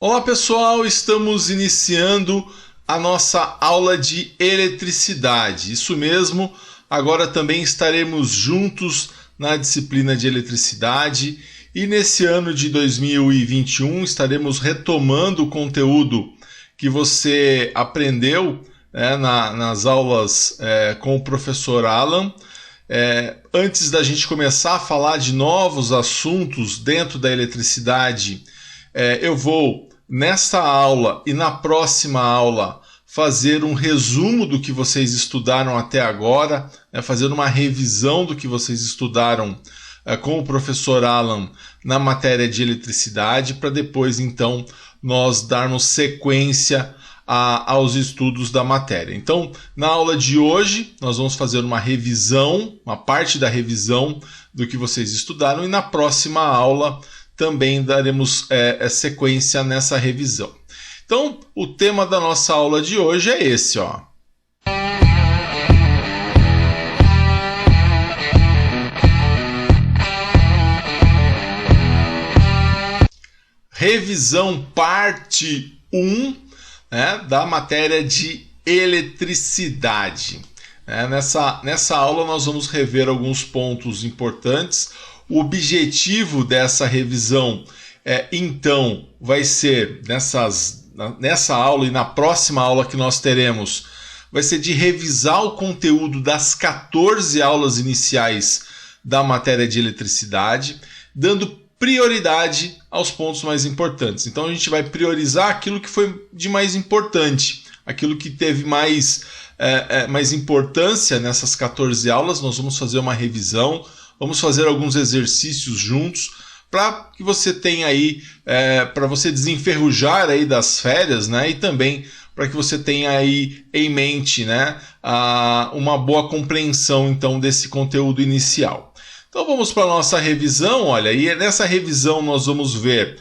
Olá pessoal, estamos iniciando a nossa aula de eletricidade. Isso mesmo, agora também estaremos juntos na disciplina de eletricidade e nesse ano de 2021 estaremos retomando o conteúdo que você aprendeu nas aulas com o professor Alan. Antes da gente começar a falar de novos assuntos dentro da eletricidade, eu vou, nesta aula e na próxima aula, fazer um resumo do que vocês estudaram até agora, fazer uma revisão do que vocês estudaram com o professor Alan na matéria de eletricidade, para depois, então, nós darmos sequência aos estudos da matéria. Então, na aula de hoje, nós vamos fazer uma revisão, uma parte da revisão do que vocês estudaram, e na próxima aula também daremos sequência nessa revisão. Então, o tema da nossa aula de hoje é esse, ó. Revisão parte 1, da matéria de eletricidade. Nessa aula nós vamos rever alguns pontos importantes. O objetivo dessa revisão, então, vai ser nessa aula e na próxima aula que nós teremos, vai ser de revisar o conteúdo das 14 aulas iniciais da matéria de eletricidade, dando prioridade aos pontos mais importantes. Então a gente vai priorizar aquilo que foi de mais importante, aquilo que teve mais importância nessas 14 aulas. Nós vamos fazer uma revisão, vamos fazer alguns exercícios juntos para que você tenha aí, para você desenferrujar aí das férias, e também para que você tenha aí em mente, uma boa compreensão então desse conteúdo inicial. Então vamos para a nossa revisão, olha, e nessa revisão nós vamos ver,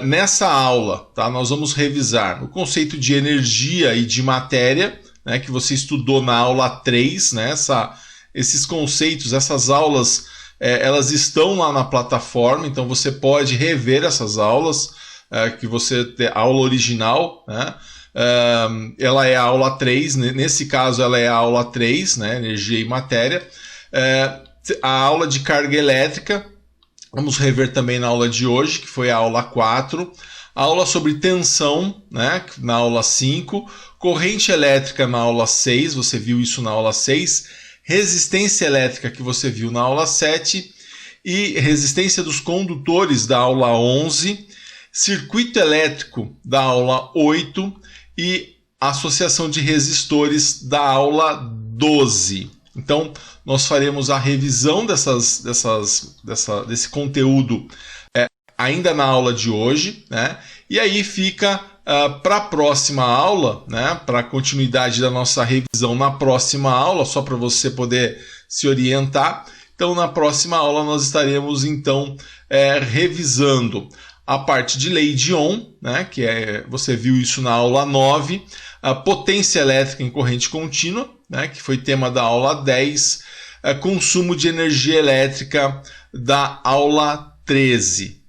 nessa aula, nós vamos revisar o conceito de energia e de matéria, que você estudou na aula 3, esses conceitos, essas aulas, elas estão lá na plataforma, então você pode rever essas aulas, a aula original, ela é a aula 3, nesse caso ela é a aula 3, energia e matéria. A aula de carga elétrica, vamos rever também na aula de hoje, que foi a aula 4. A aula sobre tensão, na aula 5. Corrente elétrica na aula 6, você viu isso na aula 6. Resistência elétrica, que você viu na aula 7. E resistência dos condutores, da aula 11. Circuito elétrico, da aula 8. E associação de resistores, da aula 12. Então, nós faremos a revisão desse conteúdo ainda na aula de hoje, e aí fica para a próxima aula, para a continuidade da nossa revisão na próxima aula, só para você poder se orientar. Então, na próxima aula nós estaremos, então, revisando a parte de lei de Ohm, que você viu isso na aula 9, a potência elétrica em corrente contínua, que foi tema da aula 10, consumo de energia elétrica da aula 13,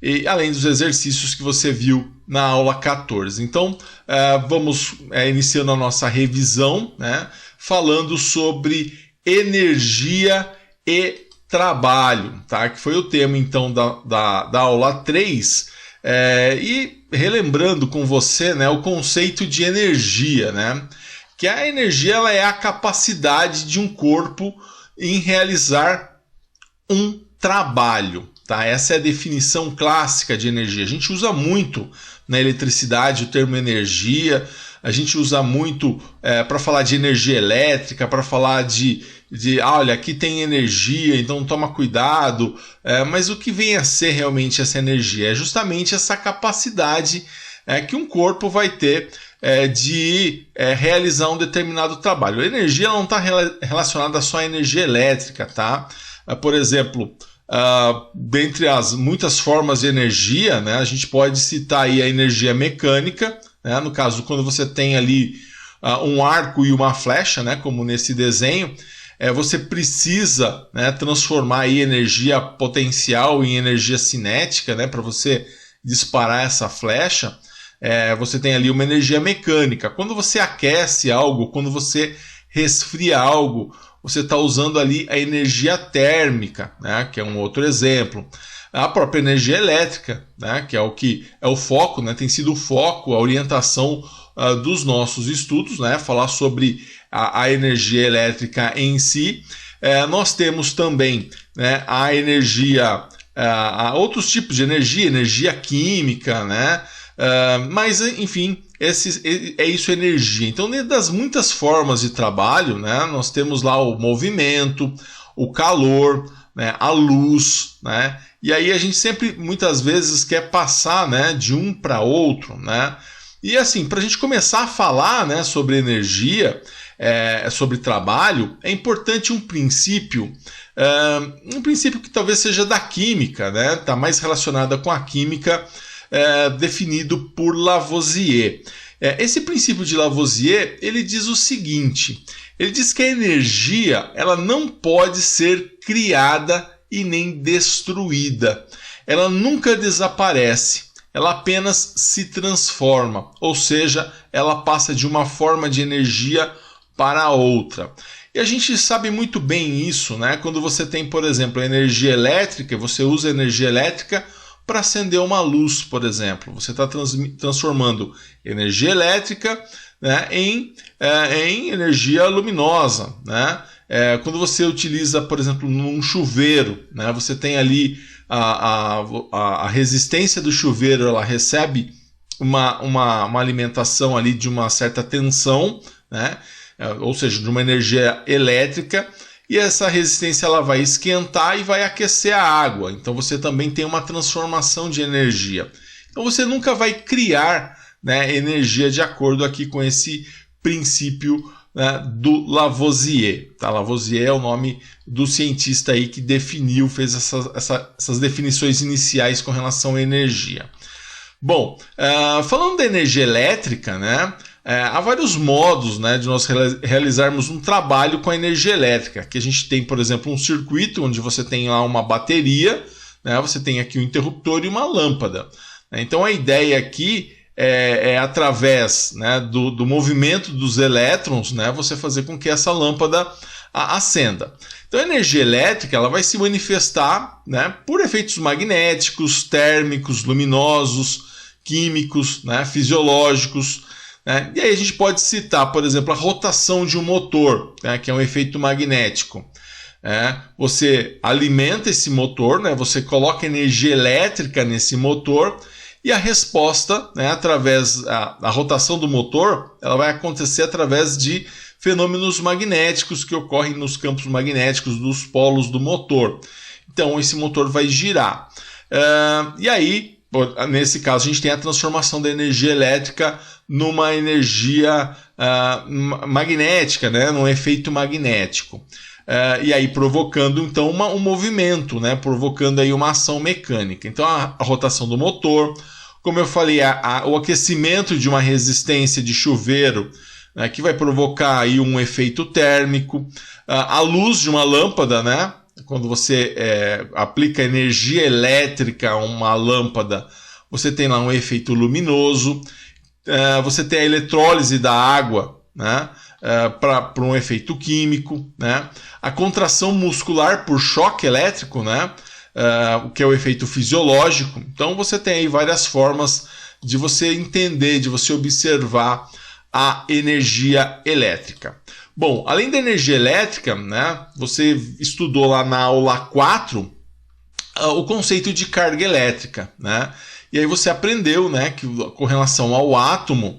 e além dos exercícios que você viu na aula 14. Então, vamos iniciando a nossa revisão, falando sobre energia e trabalho, que foi o tema então da aula 3, e relembrando com você o conceito de energia, que a energia ela é a capacidade de um corpo em realizar um trabalho. Essa é a definição clássica de energia. A gente usa muito na eletricidade o termo energia, a gente usa muito para falar de energia elétrica, para falar de olha, aqui tem energia, então toma cuidado. Mas o que vem a ser realmente essa energia? É justamente essa capacidade que um corpo vai ter de realizar um determinado trabalho. A energia não está relacionada só à energia elétrica, por exemplo, dentre as muitas formas de energia, a gente pode citar aí a energia mecânica, no caso, quando você tem ali um arco e uma flecha, como nesse desenho, você precisa transformar aí energia potencial em energia cinética, para você disparar essa flecha, você tem ali uma energia mecânica. Quando você aquece algo, quando você resfria algo, você está usando ali a energia térmica, né, que é um outro exemplo. A própria energia elétrica, né, que é o foco, né, tem sido o foco, a orientação dos nossos estudos, né, falar sobre a energia elétrica em si. Nós temos também, né, a energia, outros tipos de energia química, né, mas enfim, é isso, energia. Então, dentro das muitas formas de trabalho, né, nós temos lá o movimento, o calor, né, a luz, né, e aí a gente sempre, muitas vezes, quer passar, né, de um para outro, né, e assim, para a gente começar a falar, né, sobre energia, sobre trabalho, é importante um princípio que talvez seja da química, né, está mais relacionada com a química, definido por Lavoisier. Esse princípio de Lavoisier, ele diz o seguinte, ele diz que a energia ela não pode ser criada e nem destruída. Ela nunca desaparece, ela apenas se transforma, ou seja, ela passa de uma forma de energia para outra. E a gente sabe muito bem isso, né? Quando você tem, por exemplo, a energia elétrica, você usa a energia elétrica para acender uma luz, por exemplo. Você está transformando energia elétrica, né, em energia luminosa, né? Quando você utiliza, por exemplo, num chuveiro, né, você tem ali a resistência do chuveiro, ela recebe uma alimentação ali de uma certa tensão, né, ou seja, de uma energia elétrica, e essa resistência ela vai esquentar e vai aquecer a água. Então você também tem uma transformação de energia. Então você nunca vai criar, né, energia de acordo aqui com esse princípio, né, do Lavoisier. Tá? Lavoisier é o nome do cientista aí que definiu, fez essas definições iniciais com relação à energia. Bom, falando da energia elétrica, né, há vários modos, né, de nós realizarmos um trabalho com a energia elétrica. Aqui a gente tem, por exemplo, um circuito onde você tem lá uma bateria, né, você tem aqui um interruptor e uma lâmpada. Então a ideia aqui é através, né, do movimento dos elétrons, né, você fazer com que essa lâmpada acenda. Então a energia elétrica ela vai se manifestar, né, por efeitos magnéticos, térmicos, luminosos, químicos, né, fisiológicos. E aí a gente pode citar, por exemplo, a rotação de um motor, né, que é um efeito magnético. Você alimenta esse motor, né, você coloca energia elétrica nesse motor e a resposta, né, através da rotação do motor, ela vai acontecer através de fenômenos magnéticos que ocorrem nos campos magnéticos dos polos do motor. Então esse motor vai girar. E aí, nesse caso, a gente tem a transformação da energia elétrica numa energia magnética, né, num efeito magnético. E aí provocando então um movimento, né, provocando aí uma ação mecânica. Então a rotação do motor, como eu falei, o aquecimento de uma resistência de chuveiro, né, que vai provocar aí um efeito térmico, a luz de uma lâmpada, né, quando você aplica energia elétrica a uma lâmpada, você tem lá um efeito luminoso. Você tem a eletrólise da água, né, para um efeito químico, né? A contração muscular por choque elétrico, né, o que é o efeito fisiológico. Então você tem aí várias formas de você entender, de você observar a energia elétrica. Bom, além da energia elétrica, né, você estudou lá na aula 4 o conceito de carga elétrica, né? E aí você aprendeu, né, que com relação ao átomo,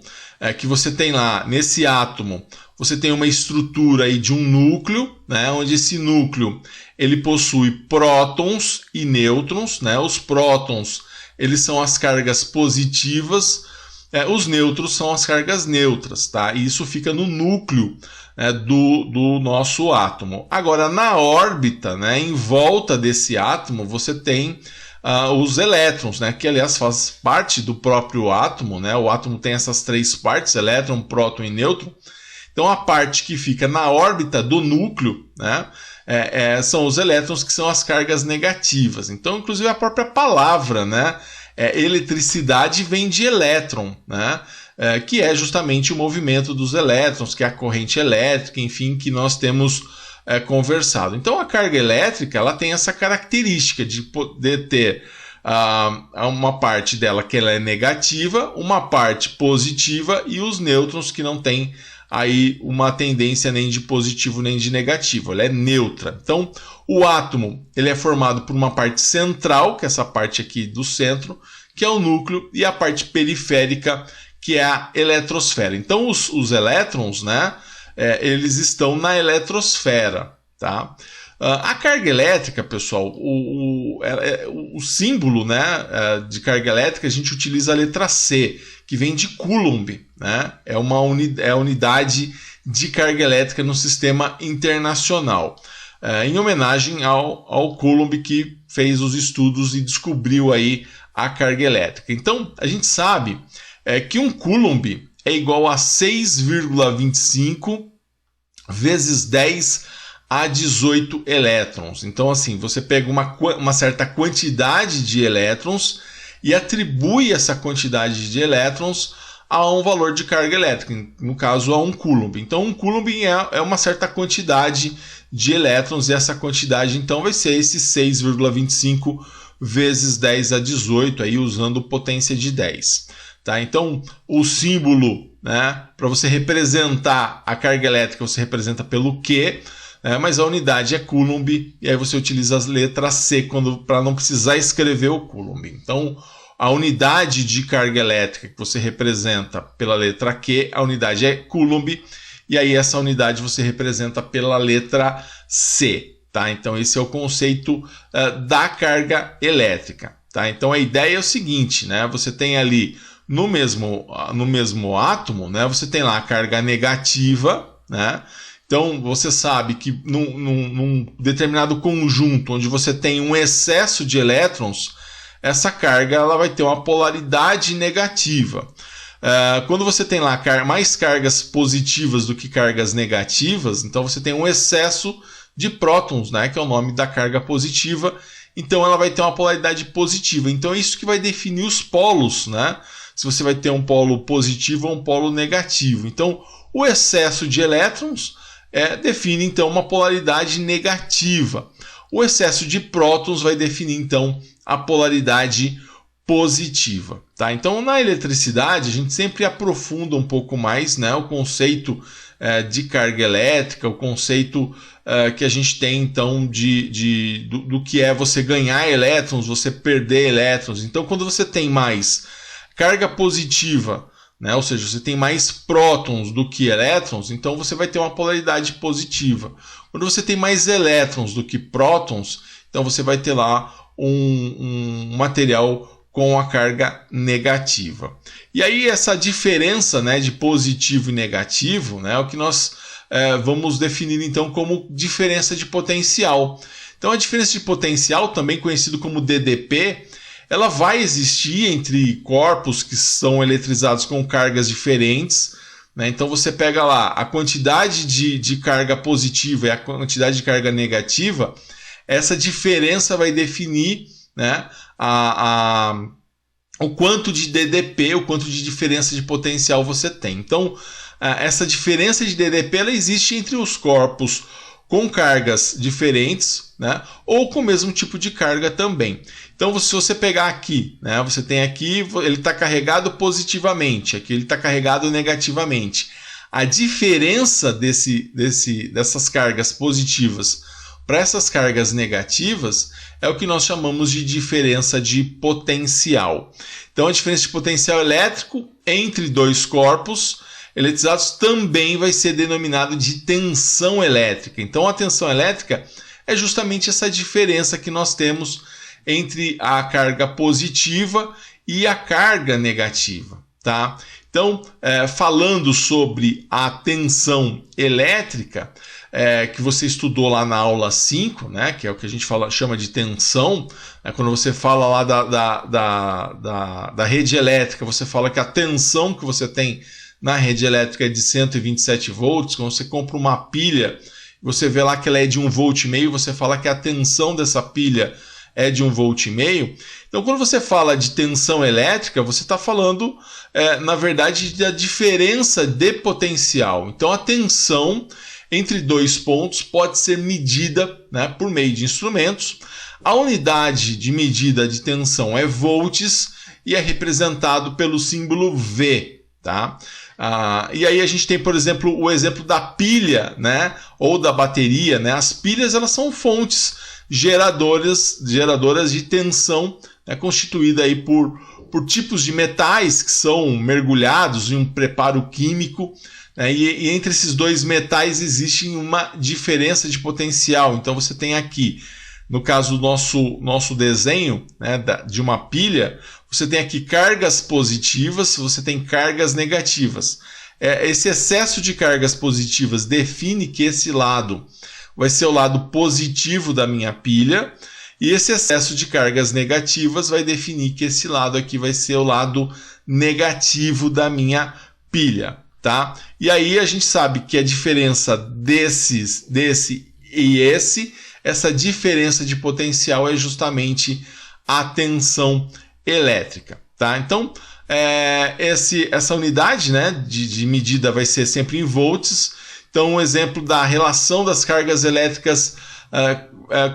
que você tem lá, nesse átomo, você tem uma estrutura aí de um núcleo, né, onde esse núcleo ele possui prótons e nêutrons, né? Os prótons eles são as cargas positivas, os nêutrons são as cargas neutras, tá? E isso fica no núcleo, né, do nosso átomo. Agora, na órbita, né, em volta desse átomo, você tem os elétrons, né, que aliás faz parte do próprio átomo, né? O átomo tem essas três partes, elétron, próton e nêutron. Então a parte que fica na órbita do núcleo, né, são os elétrons, que são as cargas negativas. Então, inclusive, a própria palavra, né, eletricidade vem de elétron, né? Que é justamente o movimento dos elétrons, que é a corrente elétrica, enfim, que nós temos conversado. Então a carga elétrica ela tem essa característica de poder ter uma parte dela que ela é negativa, uma parte positiva e os nêutrons que não têm aí uma tendência nem de positivo nem de negativo, ela é neutra. Então o átomo ele é formado por uma parte central, que é essa parte aqui do centro, que é o núcleo, e a parte periférica, que é a eletrosfera. Então os elétrons, né, eles estão na eletrosfera, tá? A carga elétrica, pessoal, o símbolo, né, de carga elétrica, a gente utiliza a letra C, que vem de Coulomb, né? É a unidade de carga elétrica no sistema internacional, em homenagem ao Coulomb, que fez os estudos e descobriu aí a carga elétrica. Então, a gente sabe que um Coulomb é igual a 6,25 vezes 10 a 18 elétrons. Então, assim, você pega uma certa quantidade de elétrons e atribui essa quantidade de elétrons a um valor de carga elétrica, no caso a um Coulomb. Então, um Coulomb é uma certa quantidade de elétrons, e essa quantidade, então, vai ser esse 6,25 vezes 10 a 18, aí usando potência de 10. Tá? Então, o símbolo, né, para você representar a carga elétrica, você representa pelo Q, mas a unidade é Coulomb, e aí você utiliza a letra C para não precisar escrever o Coulomb. Então, a unidade de carga elétrica que você representa pela letra Q, a unidade é Coulomb, e aí essa unidade você representa pela letra C. Tá? Então, esse é o conceito da carga elétrica. Tá? Então, a ideia é o seguinte, né? Você tem ali no mesmo átomo, né? Você tem lá a carga negativa, né? Então, você sabe que num determinado conjunto onde você tem um excesso de elétrons, essa carga ela vai ter uma polaridade negativa. Quando você tem lá mais cargas positivas do que cargas negativas, então você tem um excesso de prótons, né, que é o nome da carga positiva, então ela vai ter uma polaridade positiva. Então é isso que vai definir os polos, né? Se você vai ter um polo positivo ou um polo negativo. Então, o excesso de elétrons define então uma polaridade negativa. O excesso de prótons vai definir então a polaridade positiva. Tá? Então, na eletricidade, a gente sempre aprofunda um pouco mais, né, o conceito de carga elétrica, o conceito que a gente tem então do que é você ganhar elétrons, você perder elétrons. Então, quando você tem mais carga positiva, né, ou seja, você tem mais prótons do que elétrons, então você vai ter uma polaridade positiva. Quando você tem mais elétrons do que prótons, então você vai ter lá um material com a carga negativa. E aí essa diferença, né, de positivo e negativo, né, é o que nós vamos definir então como diferença de potencial. Então a diferença de potencial, também conhecido como DDP, ela vai existir entre corpos que são eletrizados com cargas diferentes, né? Então você pega lá a quantidade de carga positiva e a quantidade de carga negativa, essa diferença vai definir, né, o quanto de DDP, o quanto de diferença de potencial você tem. Então essa diferença de DDP ela existe entre os corpos com cargas diferentes, né, ou com o mesmo tipo de carga também. Então, se você pegar aqui, né, você tem aqui, ele está carregado positivamente, aqui ele está carregado negativamente. A diferença dessas cargas positivas para essas cargas negativas é o que nós chamamos de diferença de potencial. Então, a diferença de potencial elétrico entre dois corpos eletrizados também vai ser denominado de tensão elétrica. Então, a tensão elétrica é justamente essa diferença que nós temos entre a carga positiva e a carga negativa. Tá? Então, falando sobre a tensão elétrica, que você estudou lá na aula 5, né, que é o que a gente chama de tensão, quando você fala lá da rede elétrica, você fala que a tensão que você tem na rede elétrica é de 127 volts. Quando você compra uma pilha, você vê lá que ela é de 1,5 volt, você fala que a tensão dessa pilha é de 1,5 volt. Então, quando você fala de tensão elétrica, você está falando, na verdade, da diferença de potencial. Então, a tensão entre dois pontos pode ser medida, né, por meio de instrumentos. A unidade de medida de tensão é volts e é representado pelo símbolo V. Tá? E aí a gente tem, por exemplo, o exemplo da pilha, né, ou da bateria. Né? As pilhas, elas são fontes geradoras de tensão, né, constituída aí por tipos de metais que são mergulhados em um preparo químico, né, e entre esses dois metais existe uma diferença de potencial. Então você tem aqui, no caso do nosso desenho, né, de uma pilha, você tem aqui cargas positivas, você tem cargas negativas. Esse excesso de cargas positivas define que esse lado vai ser o lado positivo da minha pilha, e esse excesso de cargas negativas vai definir que esse lado aqui vai ser o lado negativo da minha pilha. Tá? E aí a gente sabe que a diferença desse e essa diferença de potencial é justamente a tensão elétrica. Tá? Então, essa unidade, né, de medida vai ser sempre em volts. Então, um exemplo da relação das cargas elétricas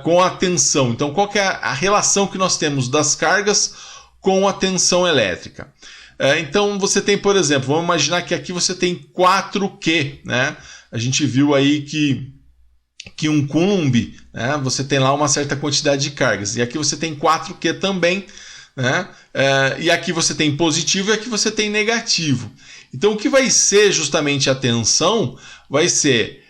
com a tensão. Então, qual que é a relação que nós temos das cargas com a tensão elétrica? Então, você tem, por exemplo, vamos imaginar que aqui você tem 4Q. Né? A gente viu aí que um Coulomb, né, você tem lá uma certa quantidade de cargas. E aqui você tem 4Q também. Né? E aqui você tem positivo e aqui você tem negativo. Então, o que vai ser justamente a tensão vai ser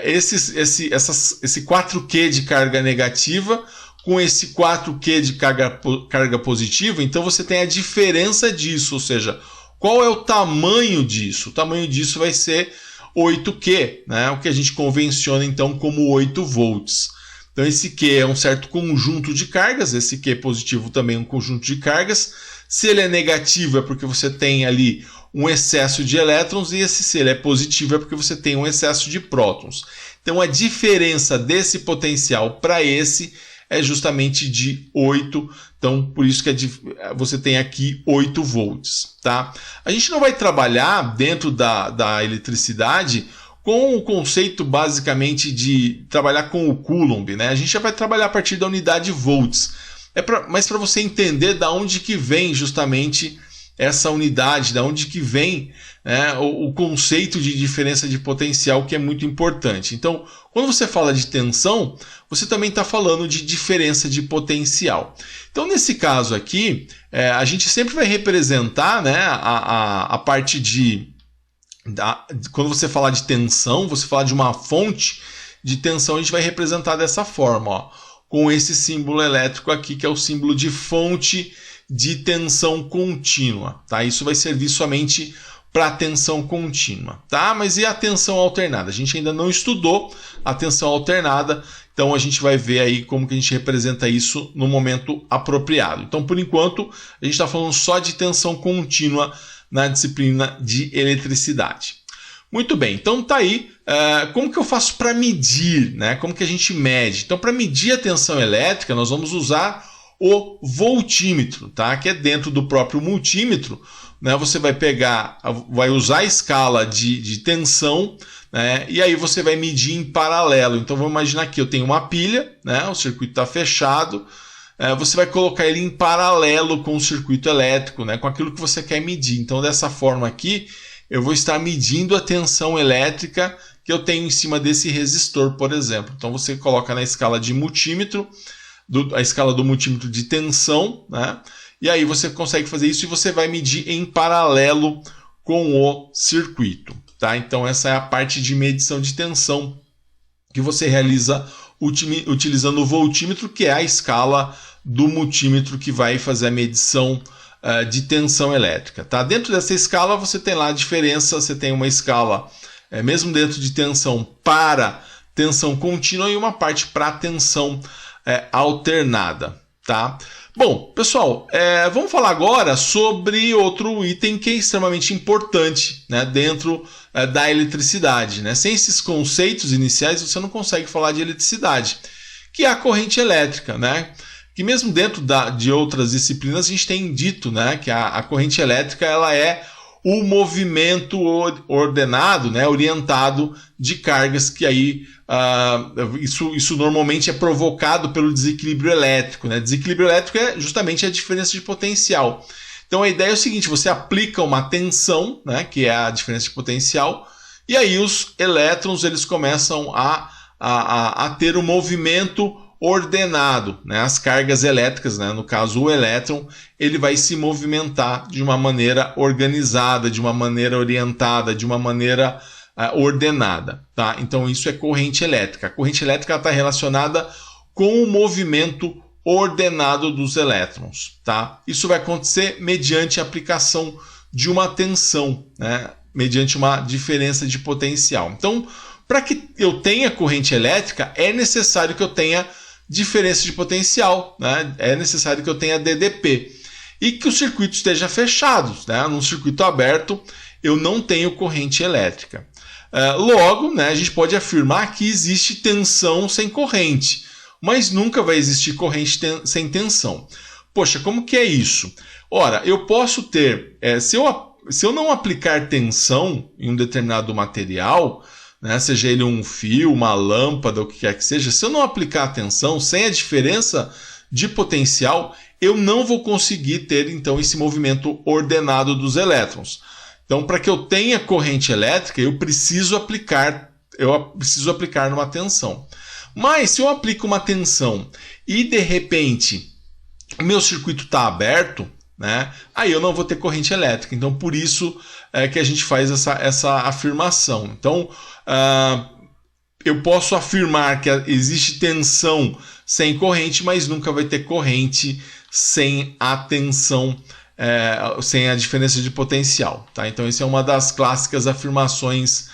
esse 4Q de carga negativa com esse 4Q de carga positiva. Então, você tem a diferença disso, ou seja, qual é o tamanho disso? O tamanho disso vai ser 8Q, né? O que a gente convenciona então como 8 volts. Então, esse Q é um certo conjunto de cargas, esse Q positivo também é um conjunto de cargas. Se ele é negativo é porque você tem ali um excesso de elétrons, e se ele é positivo é porque você tem um excesso de prótons. Então, a diferença desse potencial para esse é justamente de 8, então por isso que você tem aqui 8 volts. Tá? A gente não vai trabalhar dentro da eletricidade com o conceito basicamente de trabalhar com o Coulomb, né? A gente já vai trabalhar a partir da unidade volts. Mas para você entender da onde que vem justamente essa unidade, da onde que vem, né, o conceito de diferença de potencial, que é muito importante. Então, quando você fala de tensão, você também está falando de diferença de potencial. Então, nesse caso aqui, a gente sempre vai representar, né, a parte quando você falar de tensão, você falar de uma fonte de tensão, a gente vai representar dessa forma, ó, com esse símbolo elétrico aqui, que é o símbolo de fonte de tensão contínua. Tá? Isso vai servir somente para tensão contínua. Tá? Mas e a tensão alternada? A gente ainda não estudou a tensão alternada, então a gente vai ver aí como que a gente representa isso no momento apropriado. Então, por enquanto, a gente está falando só de tensão contínua na disciplina de eletricidade. Muito bem, então tá aí. Como que eu faço para medir? Né? Como que a gente mede? Então, para medir a tensão elétrica, nós vamos usar o voltímetro, tá? Que é dentro do próprio multímetro. Né? Você vai usar a escala de tensão, né? E aí você vai medir em paralelo. Então, vamos imaginar que eu tenho uma pilha, né? O circuito está fechado. Você vai colocar ele em paralelo com o circuito elétrico, né, com aquilo que você quer medir. Então, dessa forma aqui, eu vou estar medindo a tensão elétrica que eu tenho em cima desse resistor, por exemplo. Então, você coloca na escala de multímetro, a escala do multímetro de tensão, né, e aí você consegue fazer isso e você vai medir em paralelo com o circuito. Tá? Então, essa é a parte de medição de tensão que você realiza utilizando o voltímetro, que é a escala do multímetro que vai fazer a medição de tensão elétrica. Tá? Dentro dessa escala você tem lá a diferença, você tem uma escala, mesmo dentro de tensão, para tensão contínua e uma parte para tensão alternada. Tá? Bom, pessoal, vamos falar agora sobre outro item que é extremamente importante, né, dentro da eletricidade. Né? Sem esses conceitos iniciais, você não consegue falar de eletricidade, que é a corrente elétrica. Né? que mesmo dentro de outras disciplinas a gente tem dito, né, que a corrente elétrica ela é o movimento ordenado, né, orientado de cargas, que aí isso normalmente é provocado pelo desequilíbrio elétrico, né? Desequilíbrio elétrico é justamente a diferença de potencial. Então a ideia é o seguinte, você aplica uma tensão, né, que é a diferença de potencial, e aí os elétrons eles começam a ter um movimento ordenado, né? As cargas elétricas, né? No caso o elétron, ele vai se movimentar de uma maneira organizada, de uma maneira orientada, de uma maneira ordenada, tá? Então isso é corrente elétrica. A corrente elétrica está relacionada com o movimento ordenado dos elétrons, tá? Isso vai acontecer mediante a aplicação de uma tensão, né? Mediante uma diferença de potencial. Então, para que eu tenha corrente elétrica, é necessário que eu tenha diferença de potencial, né? É necessário que eu tenha DDP e que o circuito esteja fechado, né? Num circuito aberto eu não tenho corrente elétrica. Logo, né, a gente pode afirmar que existe tensão sem corrente, mas nunca vai existir corrente sem tensão. Poxa, como que é isso? Ora, eu posso ter, se eu não aplicar tensão em um determinado material, né, seja ele um fio, uma lâmpada, o que quer que seja, se eu não aplicar tensão, sem a diferença de potencial, eu não vou conseguir ter, então, esse movimento ordenado dos elétrons. Então, para que eu tenha corrente elétrica, eu preciso aplicar uma tensão. Mas, se eu aplico uma tensão e, de repente, o meu circuito está aberto, né, aí eu não vou ter corrente elétrica. Então, por isso que a gente faz essa afirmação. Então, eu posso afirmar que existe tensão sem corrente, mas nunca vai ter corrente sem a tensão, sem a diferença de potencial. Tá? Então, essa é uma das clássicas afirmações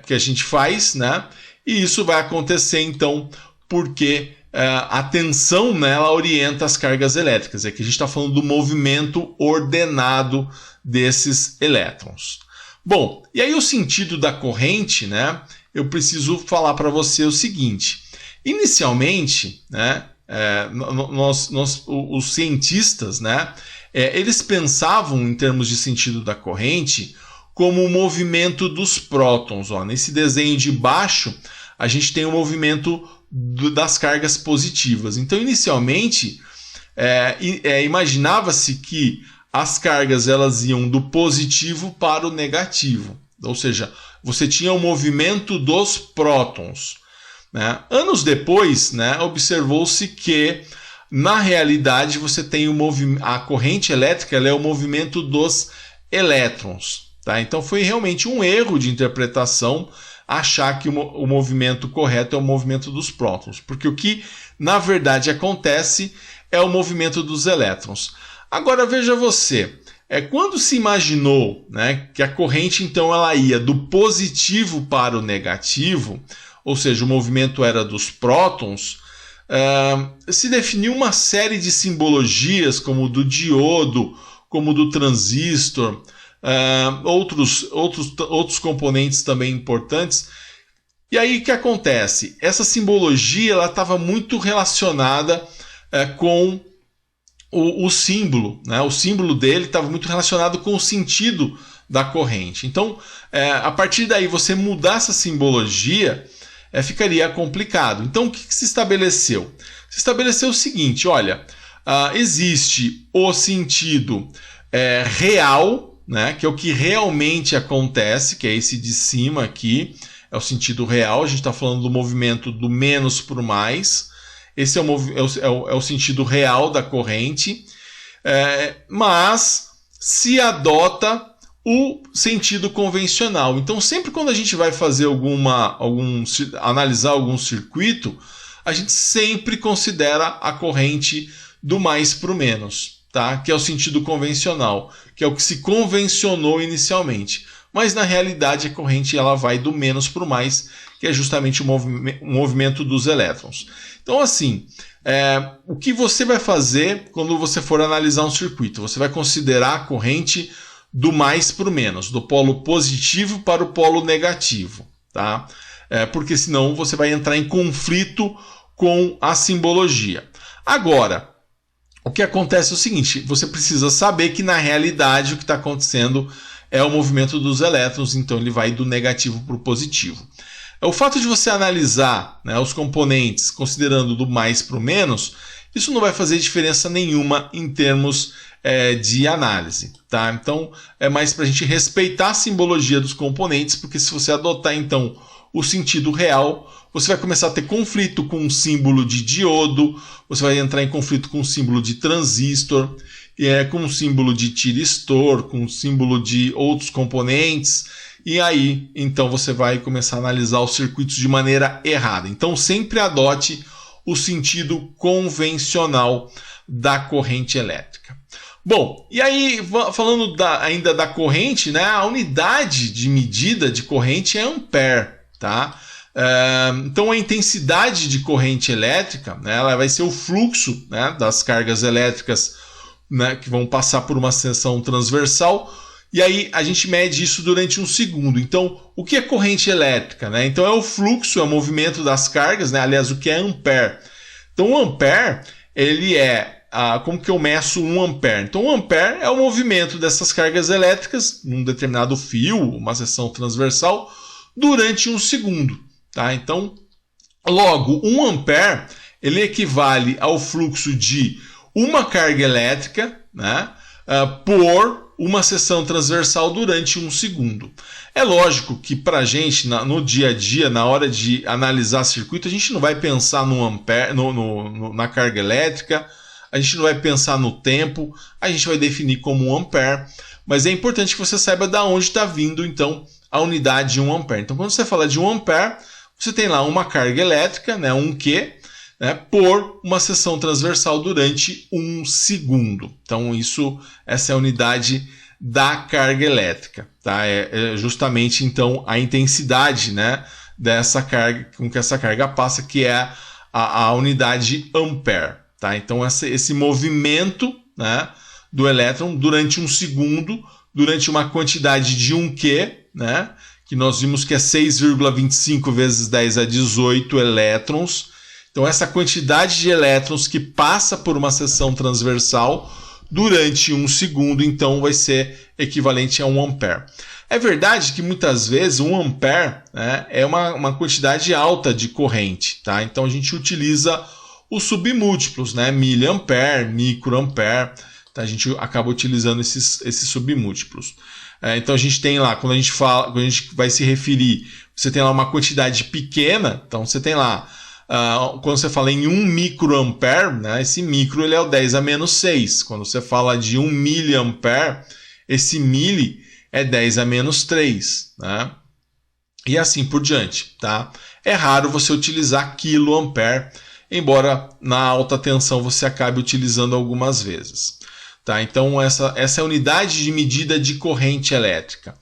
que a gente faz, né? E isso vai acontecer, então, porque a tensão, né, ela orienta as cargas elétricas. Aqui a gente está falando do movimento ordenado desses elétrons. Bom, e aí o sentido da corrente, né? Eu preciso falar para você o seguinte. Inicialmente, né, os cientistas, né, eles pensavam em termos de sentido da corrente como o movimento dos prótons. Ó. Nesse desenho de baixo, a gente tem o movimento das cargas positivas. Então, inicialmente, imaginava-se que as cargas elas iam do positivo para o negativo. Ou seja, você tinha o movimento dos prótons. Né? Anos depois, né, observou-se que, na realidade, você tem a corrente elétrica ela é o movimento dos elétrons. Tá? Então, foi realmente um erro de interpretação achar que o movimento correto é o movimento dos prótons. Porque o que, na verdade, acontece é o movimento dos elétrons. Agora, veja você, quando se imaginou, né, que a corrente então ela ia do positivo para o negativo, ou seja, o movimento era dos prótons, se definiu uma série de simbologias, como o do diodo, como o do transistor, outros componentes também importantes. E aí o que acontece? Essa simbologia estava muito relacionada com o símbolo, né? O símbolo dele estava muito relacionado com o sentido da corrente. Então, a partir daí, você mudar essa simbologia ficaria complicado. Então, o que se estabeleceu? Se estabeleceu o seguinte, olha, existe o sentido real, né? Que é o que realmente acontece, que é esse de cima aqui, é o sentido real, a gente está falando do movimento do menos para o mais. Esse é o sentido real da corrente, mas se adota o sentido convencional. Então, sempre quando a gente vai fazer analisar algum circuito, a gente sempre considera a corrente do mais para o menos, tá? Que é o sentido convencional, que é o que se convencionou inicialmente. Mas, na realidade, a corrente ela vai do menos para o mais, que é justamente o movimento dos elétrons. Então, assim, o que você vai fazer quando você for analisar um circuito? Você vai considerar a corrente do mais para o menos, do polo positivo para o polo negativo, tá? Porque senão você vai entrar em conflito com a simbologia. Agora, o que acontece é o seguinte, você precisa saber que na realidade o que está acontecendo é o movimento dos elétrons, então ele vai do negativo para o positivo. O fato de você analisar, né, os componentes considerando do mais para o menos, isso não vai fazer diferença nenhuma em termos de análise. Tá? Então é mais para a gente respeitar a simbologia dos componentes, porque se você adotar então o sentido real, você vai começar a ter conflito com um símbolo de diodo, você vai entrar em conflito com um símbolo de transistor, com um símbolo de tiristor, com um símbolo de outros componentes, e aí então você vai começar a analisar os circuitos de maneira errada. Então sempre adote o sentido convencional da corrente elétrica. Bom, e aí falando ainda da corrente, né, a unidade de medida de corrente é ampere, tá? Então a intensidade de corrente elétrica, né, ela vai ser o fluxo, né, das cargas elétricas, né, que vão passar por uma seção transversal, e aí a gente mede isso durante 1 segundo. Então o que é corrente elétrica? Né? Então é o fluxo, é o movimento das cargas, né? Aliás, o que é ampere? Então o ampere, ele como que eu meço 1 ampere? Então 1 ampere é o movimento dessas cargas elétricas num determinado fio, uma seção transversal, durante 1 segundo. Tá? Então, logo, 1 ampere ele equivale ao fluxo de uma carga elétrica, né, por uma seção transversal durante 1 segundo. É lógico que para a gente, no dia a dia, na hora de analisar circuito, a gente não vai pensar no ampere, na carga elétrica, a gente não vai pensar no tempo, a gente vai definir como 1 ampere, mas é importante que você saiba de onde está vindo então a unidade de 1 ampere. Então quando você fala de 1 ampere, você tem lá uma carga elétrica, né, 1 Q, né, por uma seção transversal durante 1 segundo. Então essa é a unidade da carga elétrica. Tá? É justamente então a intensidade, né, dessa carga, com que essa carga passa, que é a unidade ampere. Tá? Então esse movimento, né, do elétron durante 1 segundo, durante uma quantidade de 1 Q, né, que nós vimos que é 6,25 vezes 10 a 18 elétrons. Então essa quantidade de elétrons que passa por uma seção transversal durante 1 segundo, então vai ser equivalente a 1 ampere. É verdade que muitas vezes 1 ampere, né, é uma quantidade alta de corrente. Tá? Então a gente utiliza os submúltiplos, né, miliampere, microampere. Tá? A gente acaba utilizando esses submúltiplos. Então a gente tem lá, quando a gente vai se referir, você tem lá uma quantidade pequena, então você tem lá, quando você fala em 1 microampere, né, esse micro ele é o 10 a menos 6. Quando você fala de 1 miliampere, esse mili é 10 a menos 3. Né? E assim por diante. Tá? É raro você utilizar quiloampere, embora na alta tensão você acabe utilizando algumas vezes. Tá? Então essa é a unidade de medida de corrente elétrica.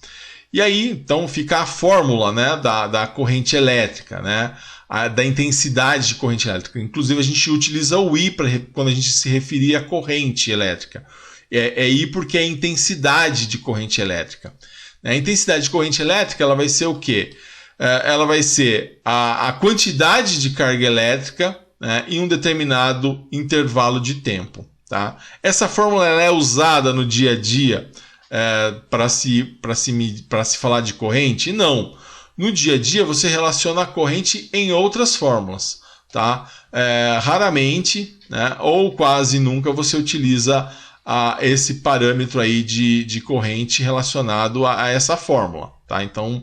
E aí então fica a fórmula, né, da corrente elétrica, né, da intensidade de corrente elétrica. Inclusive a gente utiliza o I quando a gente se referir à corrente elétrica. É I porque é a intensidade de corrente elétrica. A intensidade de corrente elétrica ela vai ser o quê? Ela vai ser a quantidade de carga elétrica, né, em um determinado intervalo de tempo. Tá? Essa fórmula ela é usada no dia a dia para se falar de corrente? Não. No dia a dia você relaciona a corrente em outras fórmulas. Tá? Raramente, né, ou quase nunca você utiliza esse parâmetro aí de corrente relacionado a essa fórmula. Tá? Então,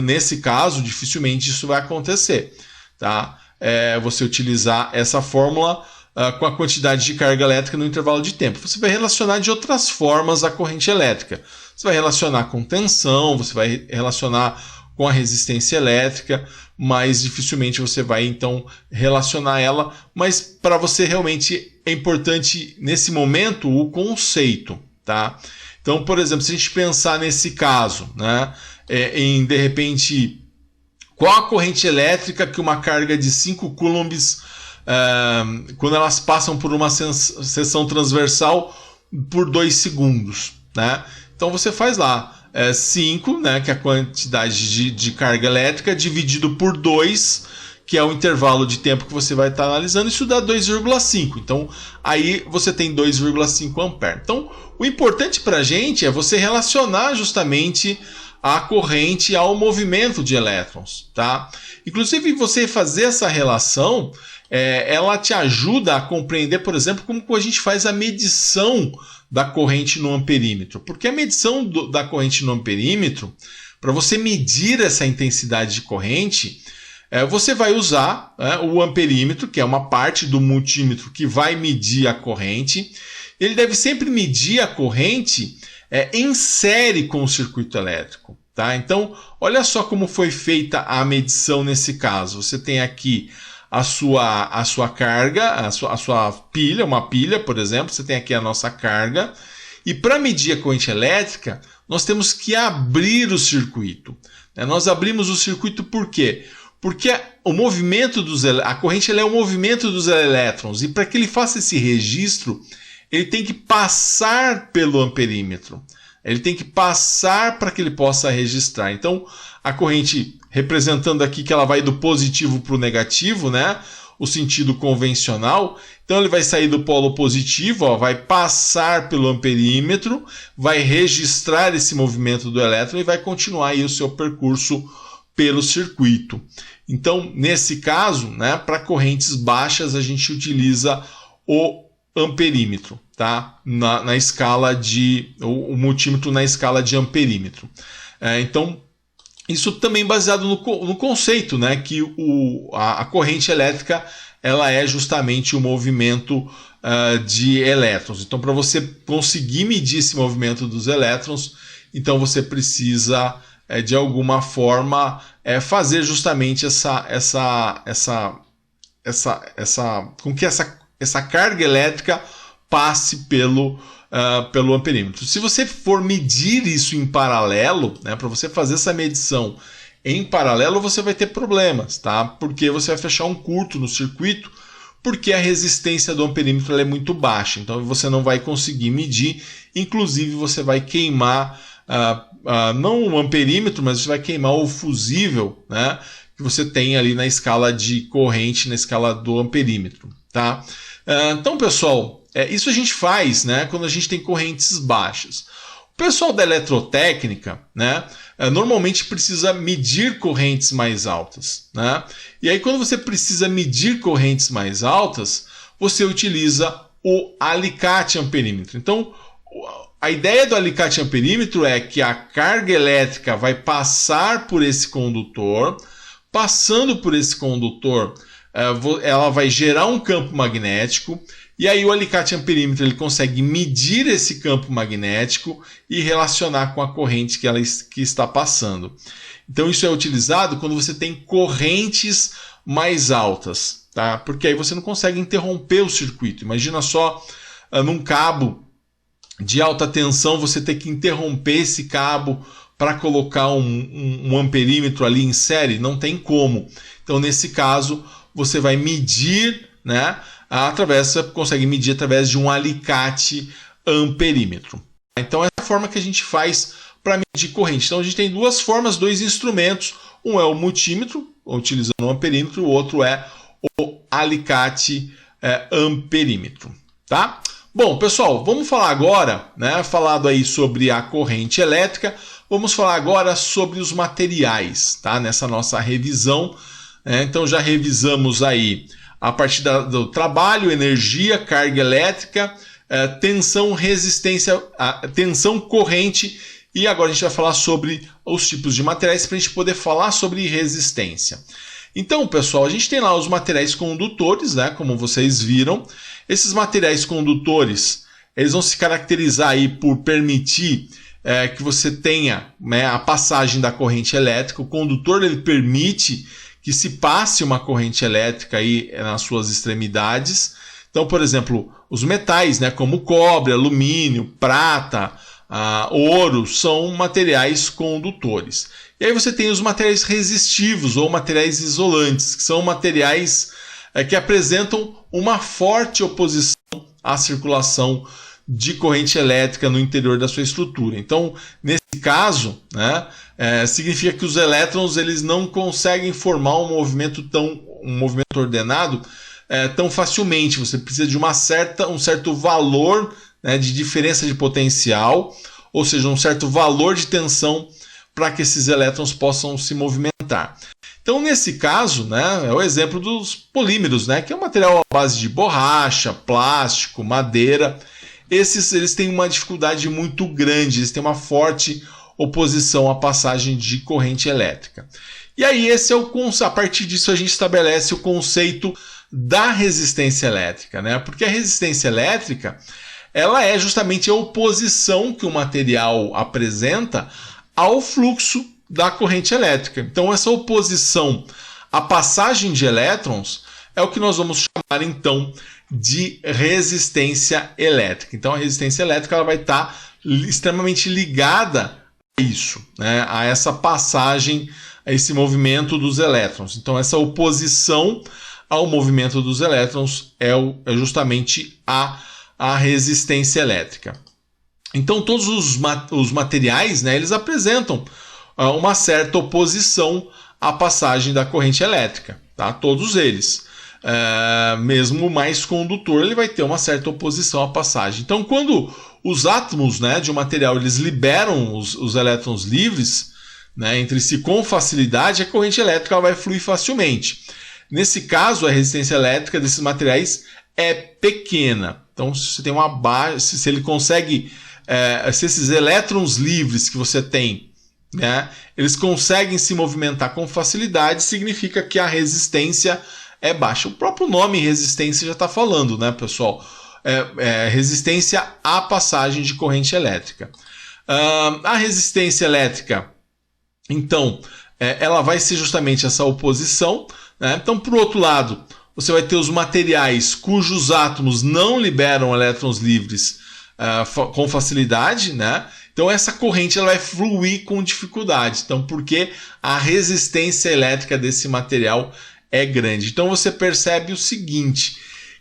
nesse caso, dificilmente isso vai acontecer. Tá? Você utilizar essa fórmula com a quantidade de carga elétrica no intervalo de tempo. Você vai relacionar de outras formas a corrente elétrica. Você vai relacionar com tensão, você vai relacionar com a resistência elétrica, mas dificilmente você vai então relacionar ela. Mas para você realmente é importante nesse momento o conceito. Tá? Então, por exemplo, se a gente pensar nesse caso, né, em de repente, qual a corrente elétrica que uma carga de 5 coulombs quando elas passam por uma seção transversal por 2 segundos. Né? Então você faz lá 5, né, que é a quantidade de carga elétrica, dividido por 2, que é o intervalo de tempo que você vai estar analisando, isso dá 2,5. Então, aí você tem 2,5 ampere. Então, o importante para a gente é você relacionar justamente a corrente ao movimento de elétrons, tá? Inclusive, você fazer essa relação, ela te ajuda a compreender, por exemplo, como a gente faz a medição da corrente no amperímetro. Porque a medição da corrente no amperímetro, para você medir essa intensidade de corrente, você vai usar o amperímetro, que é uma parte do multímetro que vai medir a corrente. Ele deve sempre medir a corrente em série com o circuito elétrico. Tá? Então, olha só como foi feita a medição nesse caso. Você tem aqui a sua carga, a sua pilha, uma pilha, por exemplo. Você tem aqui a nossa carga. E para medir a corrente elétrica, nós temos que abrir o circuito. Nós abrimos o circuito por quê? Porque o movimento a corrente é o movimento dos elétrons. E para que ele faça esse registro, ele tem que passar pelo amperímetro. Ele tem que passar para que ele possa registrar. Então, a corrente, representando aqui que ela vai do positivo para o negativo, né? O sentido convencional. Então, ele vai sair do polo positivo, vai passar pelo amperímetro, vai registrar esse movimento do elétron e vai continuar aí o seu percurso pelo circuito. Então, nesse caso, né, para correntes baixas, a gente utiliza o amperímetro, tá? Na escala o multímetro na escala de amperímetro. Então, isso também baseado no conceito, né, que a corrente elétrica ela é justamente o movimento de elétrons. Então, para você conseguir medir esse movimento dos elétrons, então você precisa de alguma forma fazer justamente com que essa carga elétrica passe pelo amperímetro. Se você for medir isso em paralelo, né, para você fazer essa medição em paralelo, você vai ter problemas, tá? Porque você vai fechar um curto no circuito, porque a resistência do amperímetro ela é muito baixa. Então você não vai conseguir medir, inclusive você vai queimar, não o amperímetro, mas você vai queimar o fusível, né, que você tem ali na escala de corrente, na escala do amperímetro, tá? Então, pessoal, isso a gente faz, né, quando a gente tem correntes baixas. O pessoal da eletrotécnica, né, normalmente precisa medir correntes mais altas, né? E aí, quando você precisa medir correntes mais altas, você utiliza o alicate amperímetro. Então, a ideia do alicate amperímetro é que a carga elétrica vai passar por esse condutor, passando por esse condutor, ela vai gerar um campo magnético, e aí o alicate amperímetro ele consegue medir esse campo magnético e relacionar com a corrente que está passando. Então isso é utilizado quando você tem correntes mais altas, tá? Porque aí você não consegue interromper o circuito. Imagina só num cabo de alta tensão você ter que interromper esse cabo para colocar um amperímetro ali em série, não tem como. Então nesse caso você vai medir, né, você consegue medir através de um alicate amperímetro. Então essa é a forma que a gente faz para medir corrente. Então a gente tem duas formas, dois instrumentos. Um é o multímetro, utilizando o amperímetro, o outro é o alicate amperímetro, tá? Bom, pessoal, vamos falar agora, né, falado aí sobre a corrente elétrica, vamos falar agora sobre os materiais, tá? Nessa nossa revisão. Então já revisamos aí a partir do trabalho, energia, carga elétrica, tensão, resistência, tensão, corrente, e agora a gente vai falar sobre os tipos de materiais para a gente poder falar sobre resistência. Então, pessoal, a gente tem lá os materiais condutores, né, como vocês viram. Esses materiais condutores, eles vão se caracterizar aí por permitir que você tenha, né, a passagem da corrente elétrica. O condutor ele permite que se passe uma corrente elétrica aí nas suas extremidades. Então, por exemplo, os metais, né, como cobre, alumínio, prata, ouro, são materiais condutores. E aí você tem os materiais resistivos ou materiais isolantes, que são materiais que apresentam uma forte oposição à circulação de corrente elétrica no interior da sua estrutura. Então, nesse caso, né, significa que os elétrons eles não conseguem formar um movimento ordenado tão facilmente. Você precisa de um certo valor, né, de diferença de potencial, ou seja, um certo valor de tensão para que esses elétrons possam se movimentar. Então, nesse caso, né, é o exemplo dos polímeros, né, que é um material à base de borracha, plástico, madeira. Eles têm uma dificuldade muito grande, eles têm uma forte oposição à passagem de corrente elétrica. E aí, a partir disso, a gente estabelece o conceito da resistência elétrica, né? Porque a resistência elétrica ela é justamente a oposição que o material apresenta ao fluxo da corrente elétrica. Então, essa oposição à passagem de elétrons é o que nós vamos chamar, então, de resistência elétrica. Então, a resistência elétrica ela vai estar extremamente ligada a isso, né? A essa passagem, a esse movimento dos elétrons. Então, essa oposição ao movimento dos elétrons é justamente a resistência elétrica. Então, todos os materiais, né, eles apresentam uma certa oposição à passagem da corrente elétrica, tá? Todos eles. Mesmo o mais condutor, ele vai ter uma certa oposição à passagem. Então, quando os átomos, né, de um material eles liberam os elétrons livres, né, entre si com facilidade, a corrente elétrica vai fluir facilmente. Nesse caso, a resistência elétrica desses materiais é pequena. Então, se você tem se ele consegue, se esses elétrons livres que você tem, né, eles conseguem se movimentar com facilidade, significa que a resistência é baixa. O próprio nome resistência já está falando, né, pessoal? Resistência à passagem de corrente elétrica. A resistência elétrica, então, ela vai ser justamente essa oposição, né? Então, por outro lado, você vai ter os materiais cujos átomos não liberam elétrons livres com facilidade, né? Então, essa corrente ela vai fluir com dificuldade. Então, porque a resistência elétrica desse material é grande. Então, você percebe o seguinte,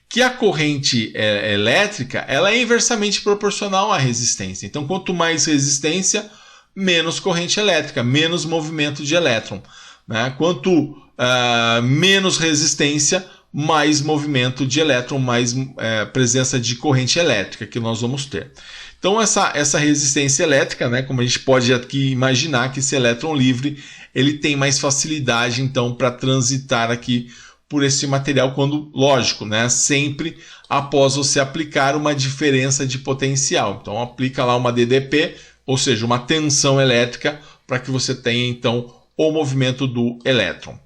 que a corrente elétrica ela é inversamente proporcional à resistência. Então, quanto mais resistência, menos corrente elétrica, menos movimento de elétron, né? Quanto menos resistência, mais movimento de elétron, mais presença de corrente elétrica que nós vamos ter. Então, essa resistência elétrica, né, como a gente pode aqui imaginar que esse elétron livre ele tem mais facilidade, então, para transitar aqui por esse material, quando, lógico, né, sempre após você aplicar uma diferença de potencial. Então, aplica lá uma DDP, ou seja, uma tensão elétrica, para que você tenha, então, o movimento do elétron.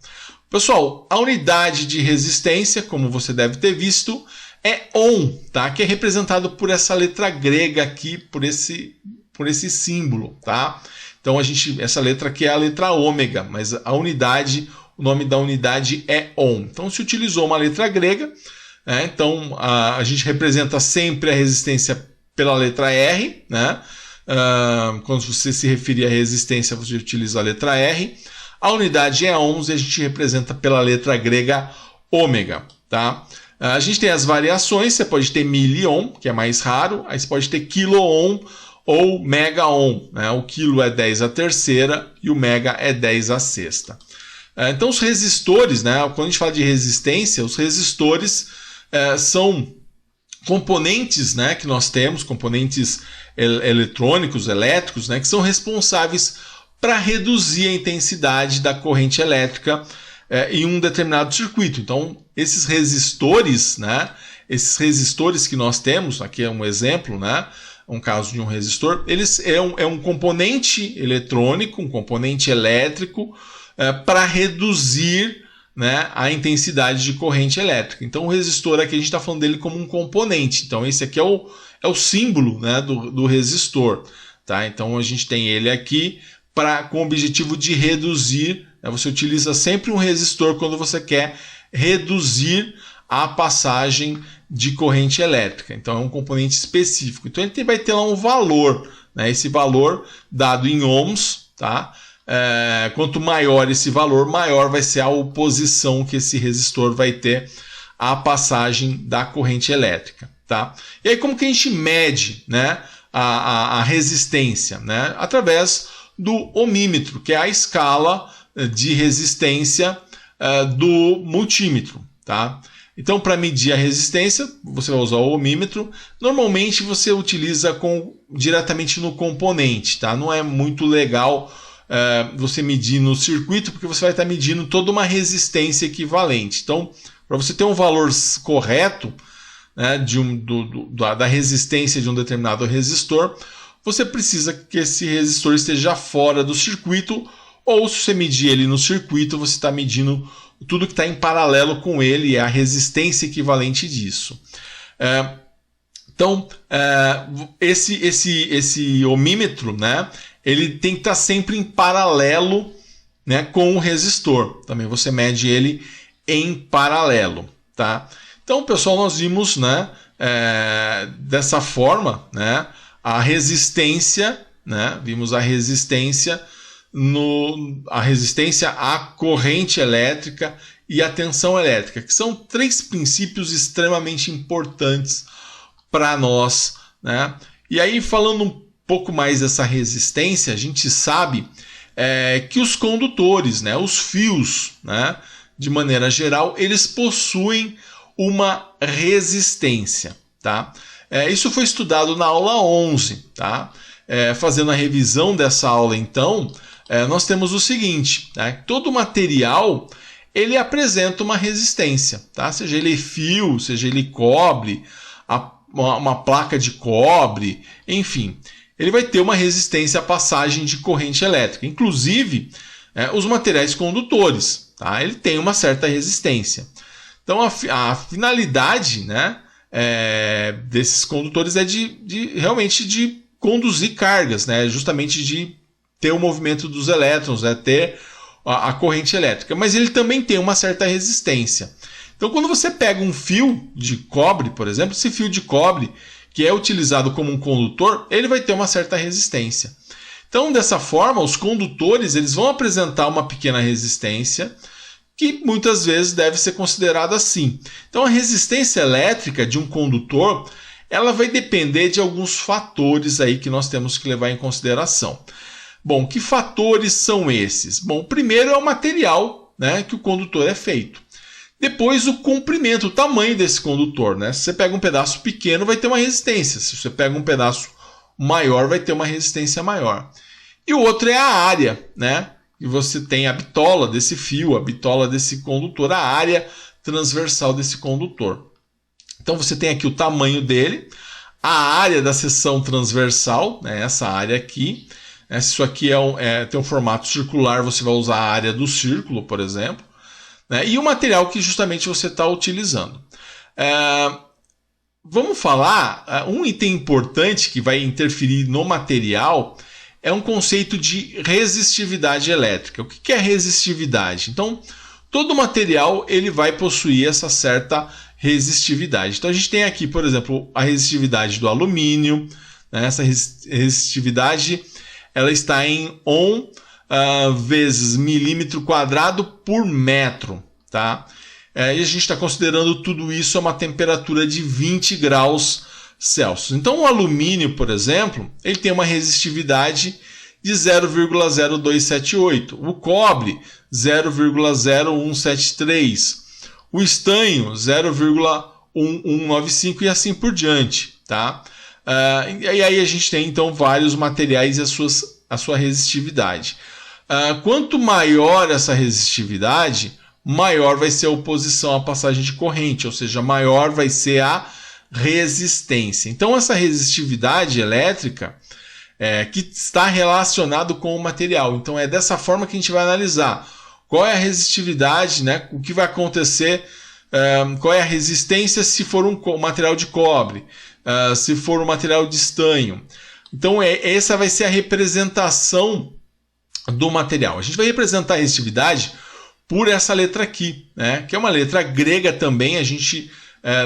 Pessoal, a unidade de resistência, como você deve ter visto, é Ohm, tá? Que é representado por essa letra grega aqui, por esse símbolo, tá? Então, essa letra aqui é a letra ômega, mas o nome da unidade é Ohm. Então, se utilizou uma letra grega, então a gente representa sempre a resistência pela letra R, né? Quando você se referir à resistência, você utiliza a letra R. A unidade é ohms e a gente representa pela letra grega ômega, tá? A gente tem as variações, você pode ter miliohm, que é mais raro, aí você pode ter quiloohm ou mega-ohm, né? O quilo é 10 à terceira e o mega é 10 à sexta. Então os resistores, né? Quando a gente fala de resistência, os resistores são componentes, né, que nós temos, componentes eletrônicos, elétricos, né, que são responsáveis para reduzir a intensidade da corrente elétrica em um determinado circuito. Então, esses resistores, né, que nós temos, aqui é um exemplo, né, um caso de um resistor, eles é um componente eletrônico, um componente elétrico para reduzir, né, a intensidade de corrente elétrica. Então, o resistor aqui a gente está falando dele como um componente. Então, esse aqui é o símbolo, né, do resistor. Tá? Então, a gente tem ele aqui com o objetivo de reduzir. Né, você utiliza sempre um resistor quando você quer reduzir a passagem de corrente elétrica. Então, é um componente específico. Então, ele vai ter lá um valor. Né, esse valor dado em ohms, tá? Quanto maior esse valor, maior vai ser a oposição que esse resistor vai ter à passagem da corrente elétrica, tá? E aí como que a gente mede, né, a resistência, né? Através do ohmímetro, que é a escala de resistência do multímetro, tá? Então, para medir a resistência, você vai usar o ohmímetro. Normalmente você utiliza diretamente no componente, tá? Não é muito legal você medir no circuito, porque você vai estar medindo toda uma resistência equivalente. Então, para você ter um valor correto, né, da resistência de um determinado resistor, você precisa que esse resistor esteja fora do circuito, ou se você medir ele no circuito, você está medindo tudo que está em paralelo com ele, é a resistência equivalente disso. Então, esse ohmímetro, né, ele tem que estar sempre em paralelo, né, com o resistor. Também você mede ele em paralelo, tá? Então, pessoal, nós vimos, né, dessa forma, né, a resistência, né, vimos a resistência à corrente elétrica e à tensão elétrica, que são três princípios extremamente importantes para nós, né? E aí, falando um pouco mais dessa resistência, a gente sabe que os condutores, né, os fios, né, de maneira geral, eles possuem uma resistência, tá? Isso foi estudado na aula 11, tá? Fazendo a revisão dessa aula, então, nós temos o seguinte, né? Todo material ele apresenta uma resistência, tá? Seja ele fio, seja ele cobre, uma placa de cobre, enfim, ele vai ter uma resistência à passagem de corrente elétrica. Inclusive, os materiais condutores, tá? Ele tem uma certa resistência. Então, a finalidade, né, desses condutores é realmente de conduzir cargas, né? Justamente de ter o movimento dos elétrons, né? Ter a corrente elétrica. Mas ele também tem uma certa resistência. Então, quando você pega um fio de cobre, por exemplo, esse fio de cobre que é utilizado como um condutor, ele vai ter uma certa resistência. Então, dessa forma, os condutores eles vão apresentar uma pequena resistência, que muitas vezes deve ser considerada assim. Então, a resistência elétrica de um condutor, ela vai depender de alguns fatores aí que nós temos que levar em consideração. Bom, que fatores são esses? Bom, o primeiro é o material, né, que o condutor é feito. Depois, o comprimento, o tamanho desse condutor, né? Se você pega um pedaço pequeno, vai ter uma resistência. Se você pega um pedaço maior, vai ter uma resistência maior. E o outro é a área, né? E você tem a bitola desse fio, a bitola desse condutor, a área transversal desse condutor. Então você tem aqui o tamanho dele, a área da seção transversal, né, essa área aqui. Se isso aqui tem um formato circular, você vai usar a área do círculo, por exemplo. Né, e o material que justamente você está utilizando. Vamos falar, um item importante que vai interferir no material é um conceito de resistividade elétrica. O que é resistividade? Então, todo material ele vai possuir essa certa resistividade. Então, a gente tem aqui, por exemplo, a resistividade do alumínio. Né? Essa resistividade ela está em Ohm vezes milímetro quadrado por metro. Tá? E a gente está considerando tudo isso a uma temperatura de 20 graus Celsius. Então, o alumínio, por exemplo, ele tem uma resistividade de 0,0278. O cobre, 0,0173. O estanho, 0,1195 e assim por diante. Tá? E aí a gente tem, então, vários materiais e a sua resistividade. Quanto maior essa resistividade, maior vai ser a oposição à passagem de corrente, ou seja, maior vai ser a resistência. Então, essa resistividade elétrica que está relacionado com o material. Então, é dessa forma que a gente vai analisar qual é a resistividade, né? O que vai acontecer, qual é a resistência se for um material de cobre, se for um material de estanho. Então, essa vai ser a representação do material. A gente vai representar a resistividade por essa letra aqui, né? Que é uma letra grega também. A gente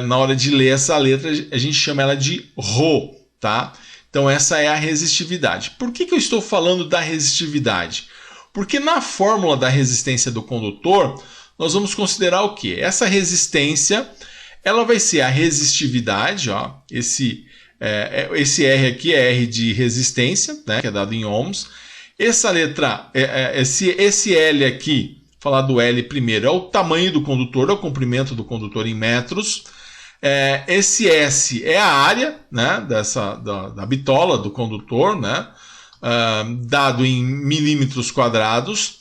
na hora de ler essa letra, a gente chama ela de Rho, tá? Então, essa é a resistividade. Por que eu estou falando da resistividade? Porque na fórmula da resistência do condutor, nós vamos considerar o quê? Essa resistência, ela vai ser a resistividade, ó, esse esse R aqui é R de resistência, né, que é dado em ohms. Essa letra, esse L aqui, falar do L primeiro, é o tamanho do condutor, é o comprimento do condutor em metros. Esse S é a área, né, da bitola do condutor, né, dado em milímetros quadrados.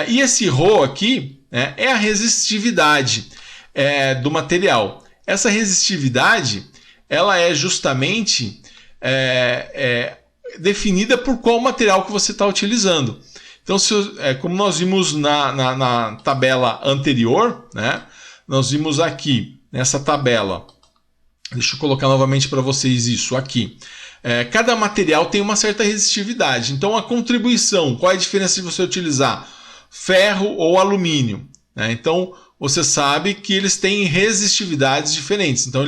E esse ρ aqui, é a resistividade do material. Essa resistividade ela é justamente definida por qual material que você está utilizando. Então, como nós vimos na tabela anterior, né, nós vimos aqui nessa tabela, deixa eu colocar novamente para vocês isso aqui. Cada material tem uma certa resistividade. Então, a contribuição, qual é a diferença de você utilizar ferro ou alumínio, né? Então, você sabe que eles têm resistividades diferentes. Então,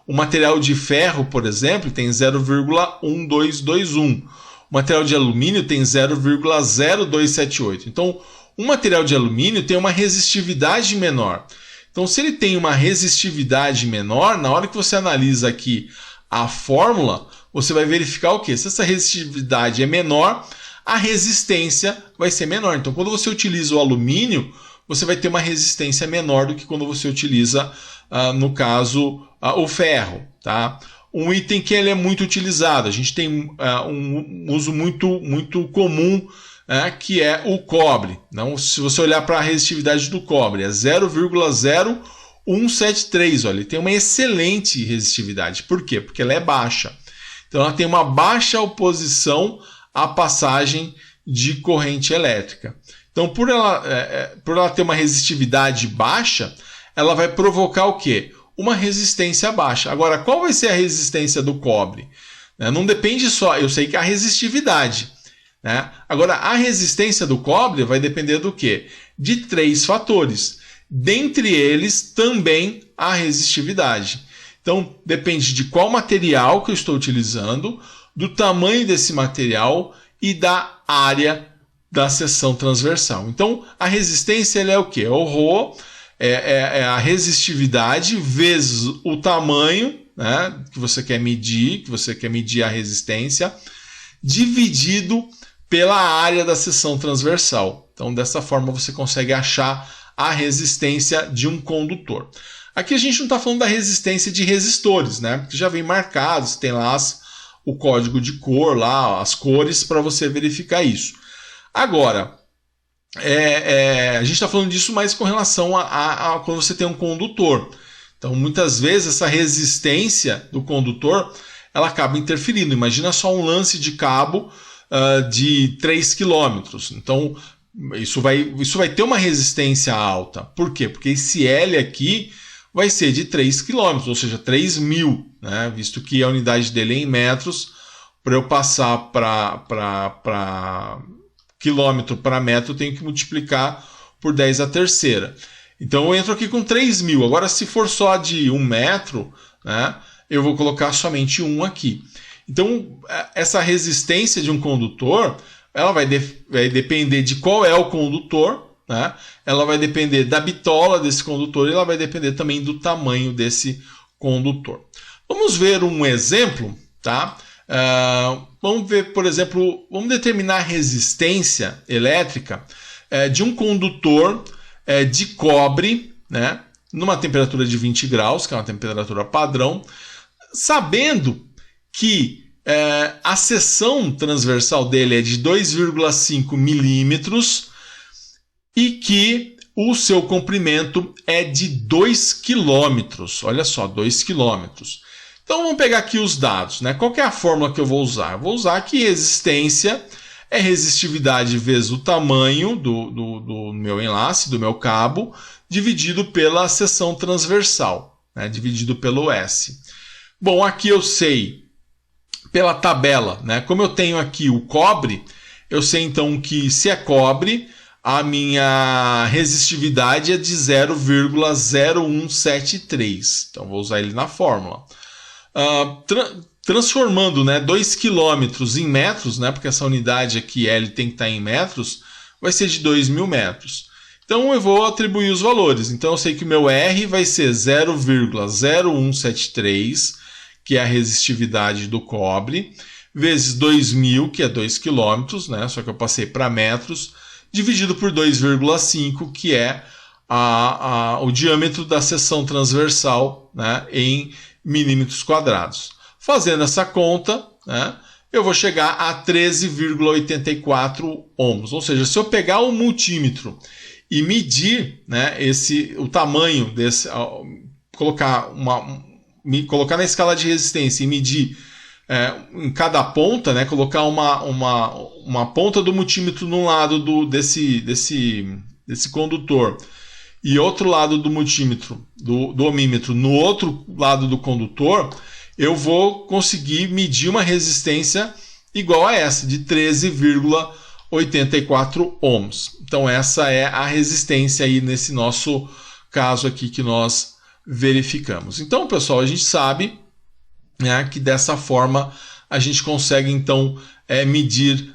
o material de ferro, por exemplo, tem 0,1221. O material de alumínio tem 0,0278. Então, um material de alumínio tem uma resistividade menor. Então, se ele tem uma resistividade menor, na hora que você analisa aqui a fórmula, você vai verificar o quê? Se essa resistividade é menor, a resistência vai ser menor. Então, quando você utiliza o alumínio, você vai ter uma resistência menor do que quando você utiliza, no caso, o ferro. Tá? Um item que ele é muito utilizado, a gente tem um uso muito comum, que é o cobre. Então, se você olhar para a resistividade do cobre, é 0,0173. Olha, ele tem uma excelente resistividade. Por quê? Porque ela é baixa. Então, ela tem uma baixa oposição à passagem de corrente elétrica. Então, por ela ter uma resistividade baixa, ela vai provocar o quê? Uma resistência baixa. Agora, qual vai ser a resistência do cobre? Não depende só, eu sei que a resistividade. Né? Agora, a resistência do cobre vai depender do quê? De 3 fatores. Dentre eles, também a resistividade. Então, depende de qual material que eu estou utilizando, do tamanho desse material e da área da seção transversal. Então, a resistência é o quê? É o ρ, é a resistividade vezes o tamanho, né, que você quer medir a resistência, dividido pela área da seção transversal. Então, dessa forma, você consegue achar a resistência de um condutor. Aqui a gente não está falando da resistência de resistores, né? Porque já vem marcado, você tem lá o código de cor, lá, as cores, para você verificar isso. Agora, a gente está falando disso mais com relação a quando você tem um condutor. Então, muitas vezes, essa resistência do condutor ela acaba interferindo. Imagina só um lance de cabo de 3 km. Então, isso vai ter uma resistência alta. Por quê? Porque esse L aqui vai ser de 3 km, ou seja, 3.000, né? Visto que a unidade dele é em metros, para eu passar para quilômetro para metro, eu tenho que multiplicar por 10 a terceira. Então, eu entro aqui com 3.000. Agora, se for só de 1 metro, né, eu vou colocar somente 1 aqui. Então, essa resistência de um condutor, ela vai depender de qual é o condutor, né? Ela vai depender da bitola desse condutor e ela vai depender também do tamanho desse condutor. Vamos ver um exemplo, tá? Vamos ver, por exemplo, vamos determinar a resistência elétrica de um condutor de cobre, né? Numa temperatura de 20 graus, que é uma temperatura padrão, sabendo que a seção transversal dele é de 2,5 milímetros e que o seu comprimento é de 2 quilômetros. Olha só, 2 quilômetros. Então vamos pegar aqui os dados, né? Qual que é a fórmula que eu vou usar? Eu vou usar que resistência é resistividade vezes o tamanho do meu enlace, do meu cabo, dividido pela seção transversal, né? Dividido pelo S. Bom, aqui eu sei pela tabela, né? Como eu tenho aqui o cobre, eu sei então que se é cobre, a minha resistividade é de 0,0173. Então vou usar ele na fórmula. Transformando, né, 2 km em metros, né, porque essa unidade aqui, L, tem que estar em metros, vai ser de 2.000 metros. Então eu vou atribuir os valores. Então eu sei que o meu R vai ser 0,0173, que é a resistividade do cobre, vezes 2.000, que é 2 km, né? Só que eu passei para metros, dividido por 2,5, que é o diâmetro da seção transversal, né, em milímetros quadrados. Fazendo essa conta, né, eu vou chegar a 13,84 ohms. Ou seja, se eu pegar o multímetro e medir, né, o tamanho desse, colocar na escala de resistência e medir em cada ponta, né, colocar uma ponta do multímetro num lado desse condutor e outro lado do multímetro, do ohmímetro, no outro lado do condutor, eu vou conseguir medir uma resistência igual a essa, de 13,84 ohms. Então essa é a resistência aí nesse nosso caso aqui que nós verificamos. Então, pessoal, a gente sabe, né, que dessa forma a gente consegue então medir,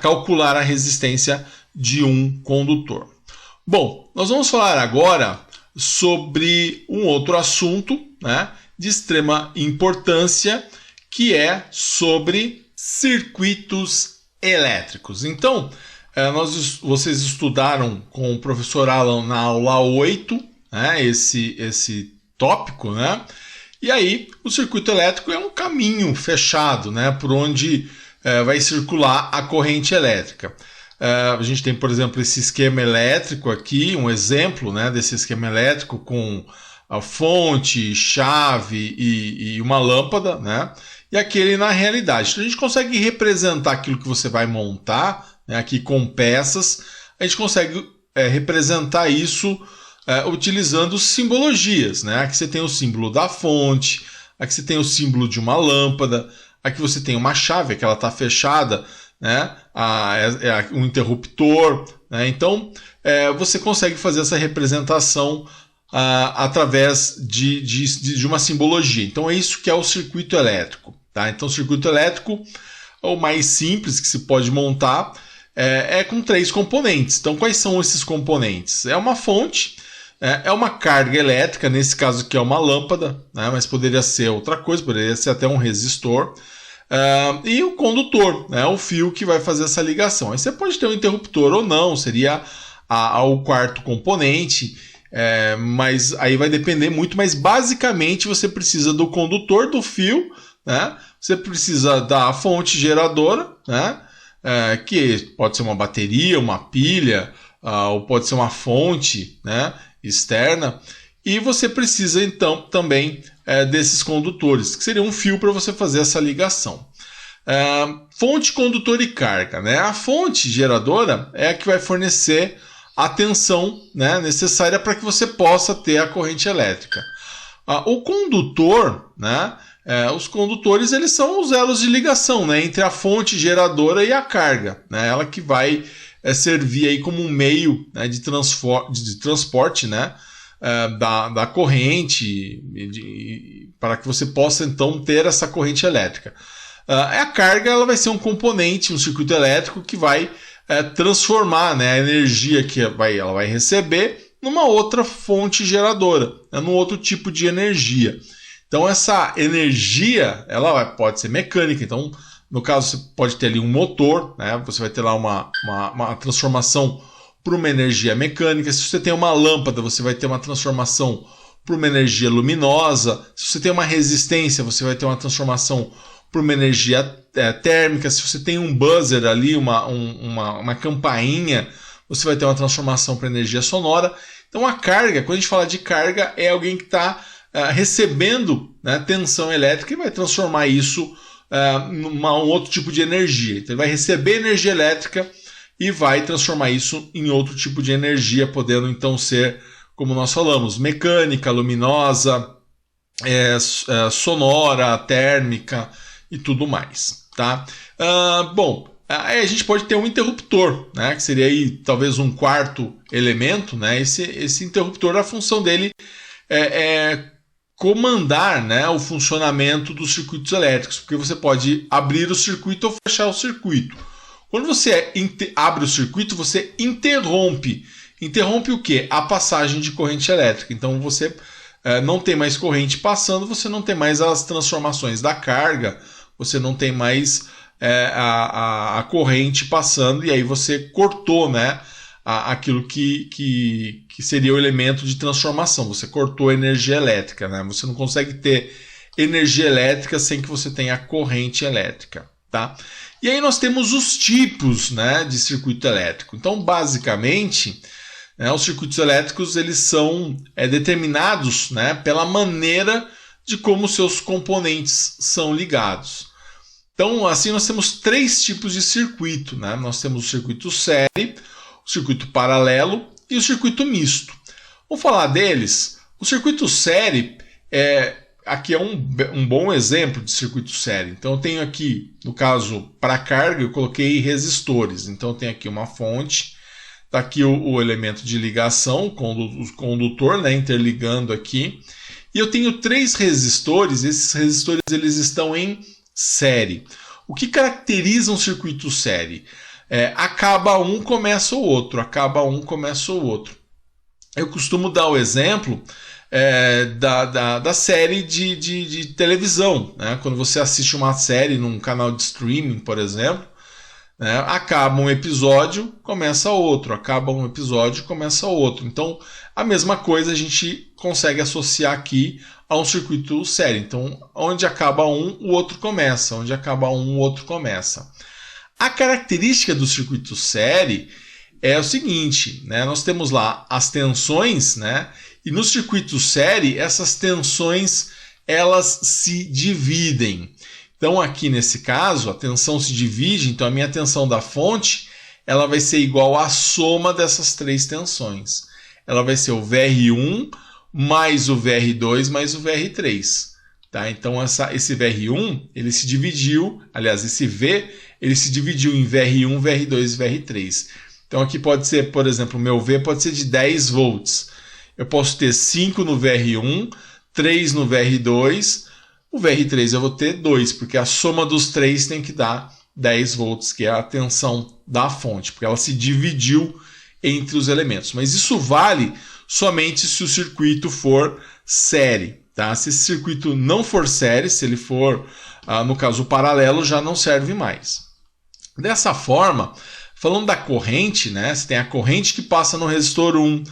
calcular a resistência de um condutor. Bom, nós vamos falar agora sobre um outro assunto, né, de extrema importância, que é sobre circuitos elétricos. Então, vocês estudaram com o professor Alan na aula 8, né, esse tópico, né? E aí, o circuito elétrico é um caminho fechado, né, por onde vai circular a corrente elétrica. A gente tem, por exemplo, esse esquema elétrico aqui, um exemplo, né, desse esquema elétrico com a fonte, chave e uma lâmpada, né? E aquele na realidade. Então a gente consegue representar aquilo que você vai montar, né, aqui com peças, a gente consegue representar isso utilizando simbologias, né? Aqui você tem o símbolo da fonte, aqui você tem o símbolo de uma lâmpada, aqui você tem uma chave, que ela está fechada, né? Um interruptor, né? Então você consegue fazer essa representação através de uma simbologia. Então é isso que é o circuito elétrico, tá? Então o circuito elétrico, o mais simples que se pode montar, é com 3 componentes. Então quais são esses componentes? É uma fonte, é uma carga elétrica, nesse caso aqui é uma lâmpada, né? Mas poderia ser outra coisa, poderia ser até um resistor. E o condutor, né, o fio que vai fazer essa ligação. Aí você pode ter um interruptor ou não, seria o quarto componente, mas aí vai depender muito, mas basicamente você precisa do condutor do fio, né, você precisa da fonte geradora, né, que pode ser uma bateria, uma pilha, ou pode ser uma fonte, né, externa, e você precisa então também desses condutores, que seria um fio para você fazer essa ligação. Fonte, condutor e carga, né? A fonte geradora é a que vai fornecer a tensão, né, necessária para que você possa ter a corrente elétrica. O condutor, né, os condutores, eles são os elos de ligação, né, entre a fonte geradora e a carga, né? Ela que vai servir aí como um meio, né, de transporte, né, da corrente, para que você possa então ter essa corrente elétrica. A carga, ela vai ser um componente, um circuito elétrico que vai transformar, né, a energia que ela vai receber numa outra fonte geradora, né, num outro tipo de energia. Então essa energia, ela pode ser mecânica. Então, no caso, você pode ter ali um motor, né, você vai ter lá uma transformação para uma energia mecânica. Se você tem uma lâmpada, você vai ter uma transformação para uma energia luminosa. Se você tem uma resistência, você vai ter uma transformação para uma energia térmica. Se você tem um buzzer ali, uma campainha, você vai ter uma transformação para energia sonora. Então a carga, quando a gente fala de carga, é alguém que está recebendo, né, tensão elétrica e vai transformar isso num outro tipo de energia. Então ele vai receber energia elétrica e vai transformar isso em outro tipo de energia, podendo então ser, como nós falamos, mecânica, luminosa, sonora, térmica e tudo mais, tá? Bom, aí a gente pode ter um interruptor, né, que seria aí talvez um quarto elemento, né? Esse interruptor, a função dele é comandar, né, o funcionamento dos circuitos elétricos, porque você pode abrir o circuito ou fechar o circuito. Quando você abre o circuito, você interrompe. Interrompe o quê? A passagem de corrente elétrica. Então você não tem mais corrente passando, você não tem mais as transformações da carga, você não tem mais a corrente passando, e aí você cortou, né, aquilo que seria o elemento de transformação. Você cortou a energia elétrica, né? Você não consegue ter energia elétrica sem que você tenha corrente elétrica, tá? E aí nós temos os tipos, né, de circuito elétrico. Então, basicamente, né, os circuitos elétricos eles são determinados, né, pela maneira de como seus componentes são ligados. Então, assim, nós temos 3 tipos de circuito, né? Nós temos o circuito série, o circuito paralelo e o circuito misto. Vamos falar deles. O circuito série aqui é um bom exemplo de circuito série. Então eu tenho aqui, no caso, para carga, eu coloquei resistores. Então eu tenho aqui uma fonte, está aqui o elemento de ligação, o condutor, né, interligando aqui. E eu tenho 3 resistores, esses resistores eles estão em série. O que caracteriza um circuito série? Acaba um, começa o outro, acaba um, começa o outro. Eu costumo dar o exemplo da série de televisão, né? Quando você assiste uma série num canal de streaming, por exemplo, né? Acaba um episódio, começa outro, acaba um episódio, começa outro. Então, a mesma coisa a gente consegue associar aqui a um circuito série. Então, onde acaba um, o outro começa, onde acaba um, o outro começa. A característica do circuito série é o seguinte, né? Nós temos lá as tensões, né? E no circuito série, essas tensões elas se dividem. Então, aqui nesse caso, a tensão se divide, então a minha tensão da fonte ela vai ser igual à soma dessas 3 tensões. Ela vai ser o VR1 mais o VR2 mais o VR3. Tá? Então, esse VR1 ele se dividiu, aliás, esse V ele se dividiu em VR1, VR2 e VR3. Então, aqui pode ser, por exemplo, o meu V pode ser de 10 volts. Eu posso ter 5 no VR1, 3 no VR2, o VR3 eu vou ter 2, porque a soma dos 3 tem que dar 10 volts, que é a tensão da fonte, porque ela se dividiu entre os elementos. Mas isso vale somente se o circuito for série. Tá? Se esse circuito não for série, se ele for, no caso, paralelo, já não serve mais. Dessa forma, falando da corrente, né? Você tem a corrente que passa no resistor 1,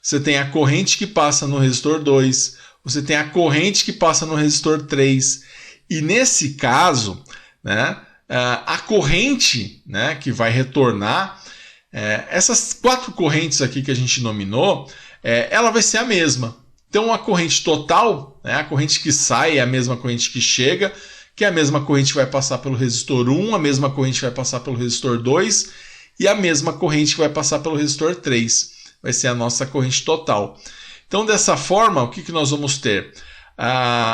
você tem a corrente que passa no resistor 2, você tem a corrente que passa no resistor 3. E nesse caso, né, a corrente, né, que vai retornar, essas 4 correntes aqui que a gente nominou, ela vai ser a mesma. Então a corrente total, né, a corrente que sai é a mesma corrente que chega, que é a mesma corrente que vai passar pelo resistor 1, a mesma corrente que vai passar pelo resistor 2 e a mesma corrente que vai passar pelo resistor 3. Vai ser a nossa corrente total. Então, dessa forma, o que nós vamos ter?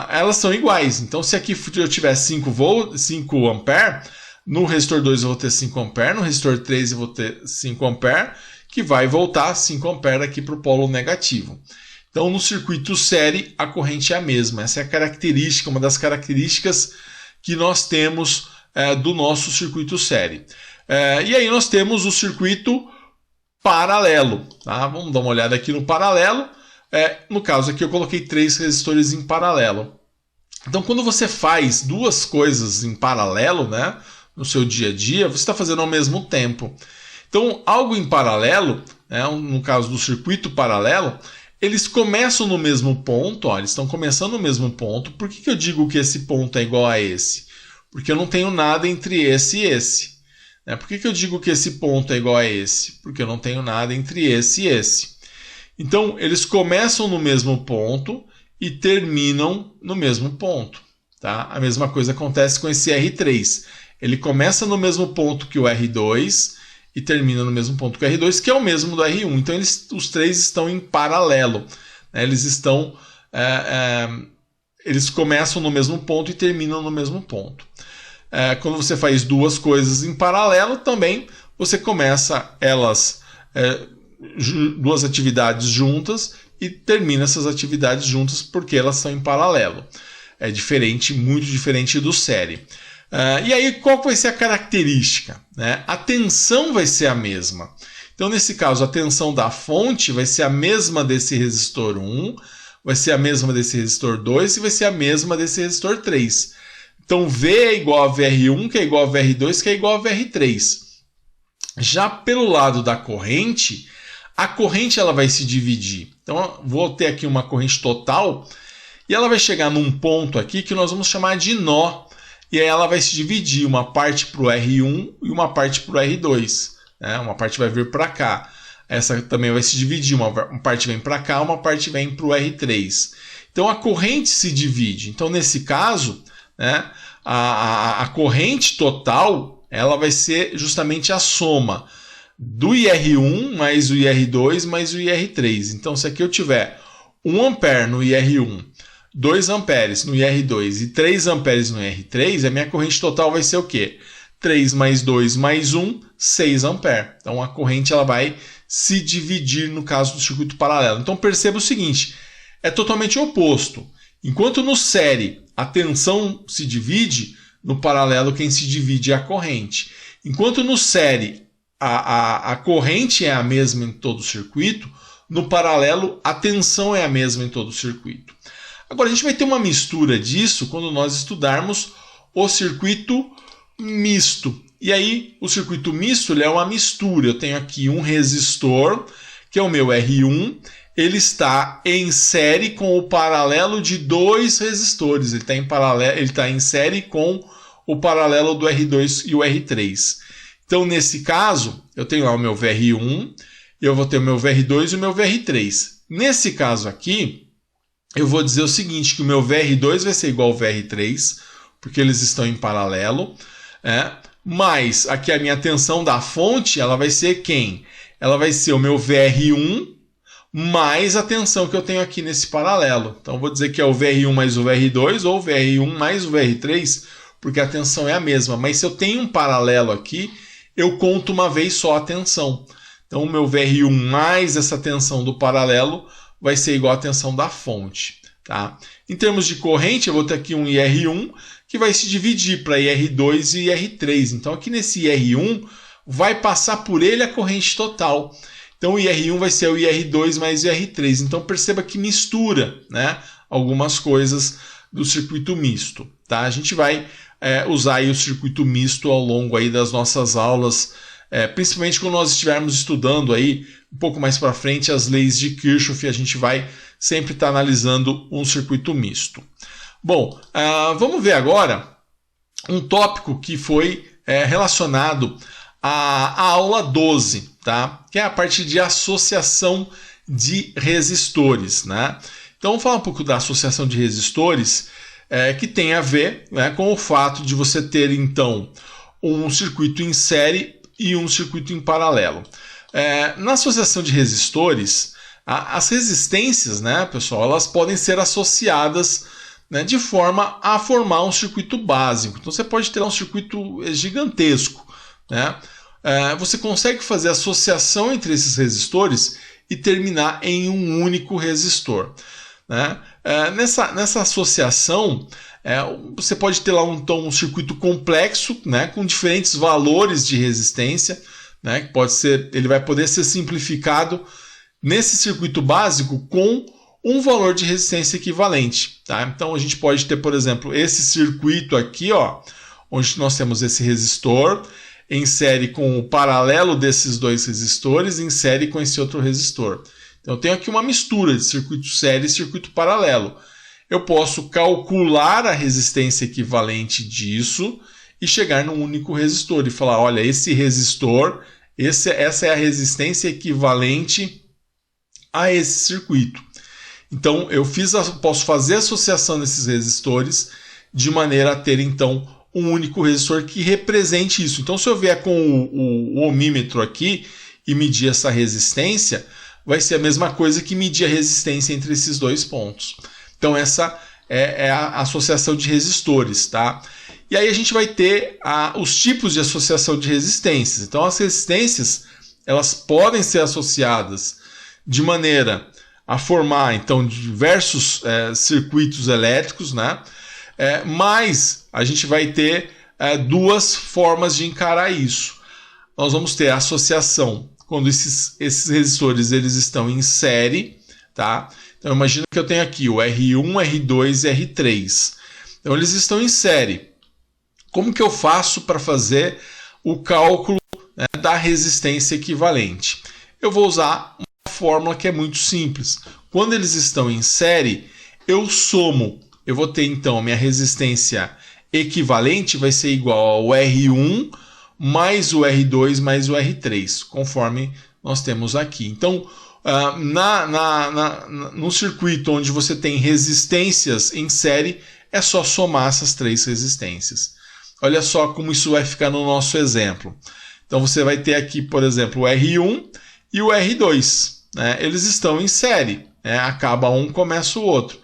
Elas são iguais. Então, se aqui eu tiver 5 A, no resistor 2 eu vou ter 5 A, no resistor 3 eu vou ter 5 A, que vai voltar 5 A aqui para o polo negativo. Então, no circuito série, a corrente é a mesma. Essa é a característica, uma das características que nós temos do nosso circuito série. E aí nós temos o circuito paralelo. Tá? Vamos dar uma olhada aqui no paralelo. No caso aqui eu coloquei 3 resistores em paralelo. Então, quando você faz 2 coisas em paralelo, né, no seu dia a dia, você está fazendo ao mesmo tempo. Então, algo em paralelo, né, no caso do circuito paralelo, eles começam no mesmo ponto, eles estão começando no mesmo ponto. Por que eu digo que esse ponto é igual a esse? Porque eu não tenho nada entre esse e esse. Por que eu digo que esse ponto é igual a esse? Porque eu não tenho nada entre esse e esse. Então, eles começam no mesmo ponto e terminam no mesmo ponto. Tá? A mesma coisa acontece com esse R3. Ele começa no mesmo ponto que o R2 e termina no mesmo ponto que o R2, que é o mesmo do R1. Então, os 3 estão em paralelo. Né? Eles começam no mesmo ponto e terminam no mesmo ponto. Quando você faz 2 coisas em paralelo, também você começa elas, 2 atividades juntas e termina essas atividades juntas porque elas são em paralelo. É diferente, muito diferente do série. E aí, qual vai ser a característica? Né? A tensão vai ser a mesma. Então, nesse caso, a tensão da fonte vai ser a mesma desse resistor 1, vai ser a mesma desse resistor 2 e vai ser a mesma desse resistor 3. Então V é igual a VR1, que é igual a VR2, que é igual a VR3. Já pelo lado da corrente, a corrente ela vai se dividir. Então vou ter aqui uma corrente total e ela vai chegar num ponto aqui que nós vamos chamar de nó. E aí ela vai se dividir, uma parte para o R1 e uma parte para o R2. Né? Uma parte vai vir para cá. Essa também vai se dividir, uma parte vem para cá, uma parte vem para o R3. Então a corrente se divide. Então nesse caso, né, a corrente total ela vai ser justamente a soma do IR1 mais o IR2 mais o IR3. Então se aqui eu tiver 1 ampere no IR1, 2 amperes no IR2 e 3 amperes no IR3, a minha corrente total vai ser o quê? 3 mais 2 mais 1, 6 amperes. Então a corrente ela vai se dividir no caso do circuito paralelo. Então perceba o seguinte, é totalmente oposto. Enquanto no série a tensão se divide, no paralelo quem se divide é a corrente. Enquanto no série a corrente é a mesma em todo o circuito, no paralelo a tensão é a mesma em todo o circuito. Agora a gente vai ter uma mistura disso quando nós estudarmos o circuito misto. E aí o circuito misto ele é uma mistura. Eu tenho aqui um resistor, que é o meu R1, ele está em série com o paralelo de dois resistores. Ele está em série com o paralelo do R2 e o R3. Então nesse caso, eu tenho lá o meu VR1, eu vou ter o meu VR2 e o meu VR3. Nesse caso aqui, eu vou dizer o seguinte, que o meu VR2 vai ser igual ao VR3, porque eles estão em paralelo, mas aqui a minha tensão da fonte, ela vai ser quem? Ela vai ser o meu VR1 mais a tensão que eu tenho aqui nesse paralelo. Então eu vou dizer que é o VR1 mais o VR2 ou o VR1 mais o VR3, porque a tensão é a mesma. Mas se eu tenho um paralelo aqui, eu conto uma vez só a tensão. Então o meu VR1 mais essa tensão do paralelo vai ser igual à tensão da fonte. Tá? Em termos de corrente, eu vou ter aqui um IR1 que vai se dividir para IR2 e IR3. Então aqui nesse IR1 vai passar por ele a corrente total. Então o IR1 vai ser o IR2 mais o IR3. Então perceba que mistura, né, algumas coisas do circuito misto. Tá? A gente vai usar aí o circuito misto ao longo aí das nossas aulas, principalmente quando nós estivermos estudando aí um pouco mais para frente as leis de Kirchhoff, a gente vai sempre estar analisando um circuito misto. Bom, vamos ver agora um tópico que foi relacionado à aula 12, tá? Que é a parte de associação de resistores. Né? Então vamos falar um pouco da associação de resistores, que tem a ver, né, com o fato de você ter então um circuito em série e um circuito em paralelo. Na associação de resistores, as resistências, né, pessoal, elas podem ser associadas, né, de forma a formar um circuito básico. Então você pode ter um circuito gigantesco. Né? Você consegue fazer associação entre esses resistores e terminar em um único resistor. Né? Nessa associação, você pode ter lá um circuito complexo, né, com diferentes valores de resistência, né, que ele vai poder ser simplificado nesse circuito básico com um valor de resistência equivalente. Tá? Então a gente pode ter, por exemplo, esse circuito aqui, ó, onde nós temos esse resistor em série com o paralelo desses dois resistores em série com esse outro resistor. Então eu tenho aqui uma mistura de circuito série e circuito paralelo. Eu posso calcular a resistência equivalente disso e chegar num único resistor e falar, olha, esse resistor, essa é a resistência equivalente a esse circuito. Então eu posso fazer a associação desses resistores de maneira a ter então um único resistor que represente isso. Então se eu vier com o ohmímetro aqui e medir essa resistência, vai ser a mesma coisa que medir a resistência entre esses dois pontos. Então essa é a associação de resistores. Tá? E aí a gente vai ter os tipos de associação de resistências. Então as resistências elas podem ser associadas de maneira a formar então diversos circuitos elétricos, né? Mas a gente vai ter duas formas de encarar isso. Nós vamos ter a associação quando esses resistores eles estão em série, tá? Então imagina que eu tenho aqui o R1, R2 e R3. Então eles estão em série. Como que eu faço para fazer o cálculo, né, da resistência equivalente? Eu vou usar uma fórmula que é muito simples. Quando eles estão em série, eu somo. Eu vou ter então a minha resistência equivalente vai ser igual ao R1 mais o R2 mais o R3, conforme nós temos aqui. Então, no circuito onde você tem resistências em série, é só somar essas três resistências. Olha só como isso vai ficar no nosso exemplo. Então você vai ter aqui, por exemplo, o R1 e o R2. Né? Eles estão em série. Né? Acaba um, começa o outro.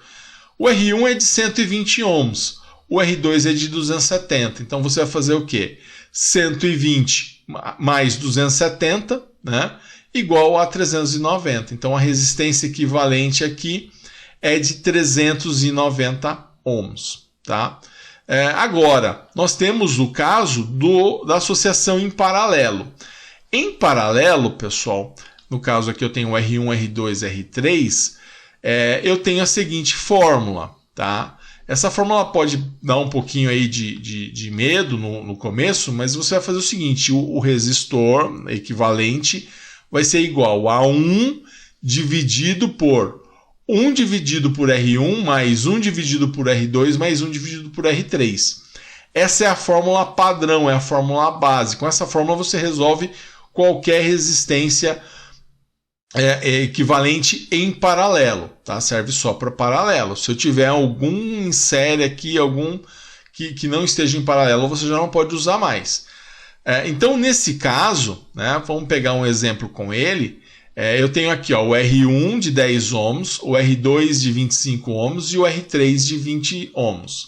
O R1 é de 120 ohms. O R2 é de 270. Então você vai fazer o quê? 120 mais 270, né? Igual a 390. Então a resistência equivalente aqui é de 390 ohms. Tá? Agora, nós temos o caso da associação em paralelo. Em paralelo, pessoal, no caso aqui eu tenho R1, R2, R3, eu tenho a seguinte fórmula. Tá? Essa fórmula pode dar um pouquinho aí de medo no começo, mas você vai fazer o seguinte, o resistor equivalente vai ser igual a 1 dividido por 1 dividido por R1 mais 1 dividido por R2 mais 1 dividido por R3. Essa é a fórmula padrão, é a fórmula base. Com essa fórmula você resolve qualquer resistência equivalente em paralelo. Tá? Serve só para paralelo. Se eu tiver algum em série aqui, algum que não esteja em paralelo, você já não pode usar mais. Então, nesse caso, né, vamos pegar um exemplo com ele. Eu tenho aqui ó, o R1 de 10 ohms, o R2 de 25 ohms e o R3 de 20 ohms.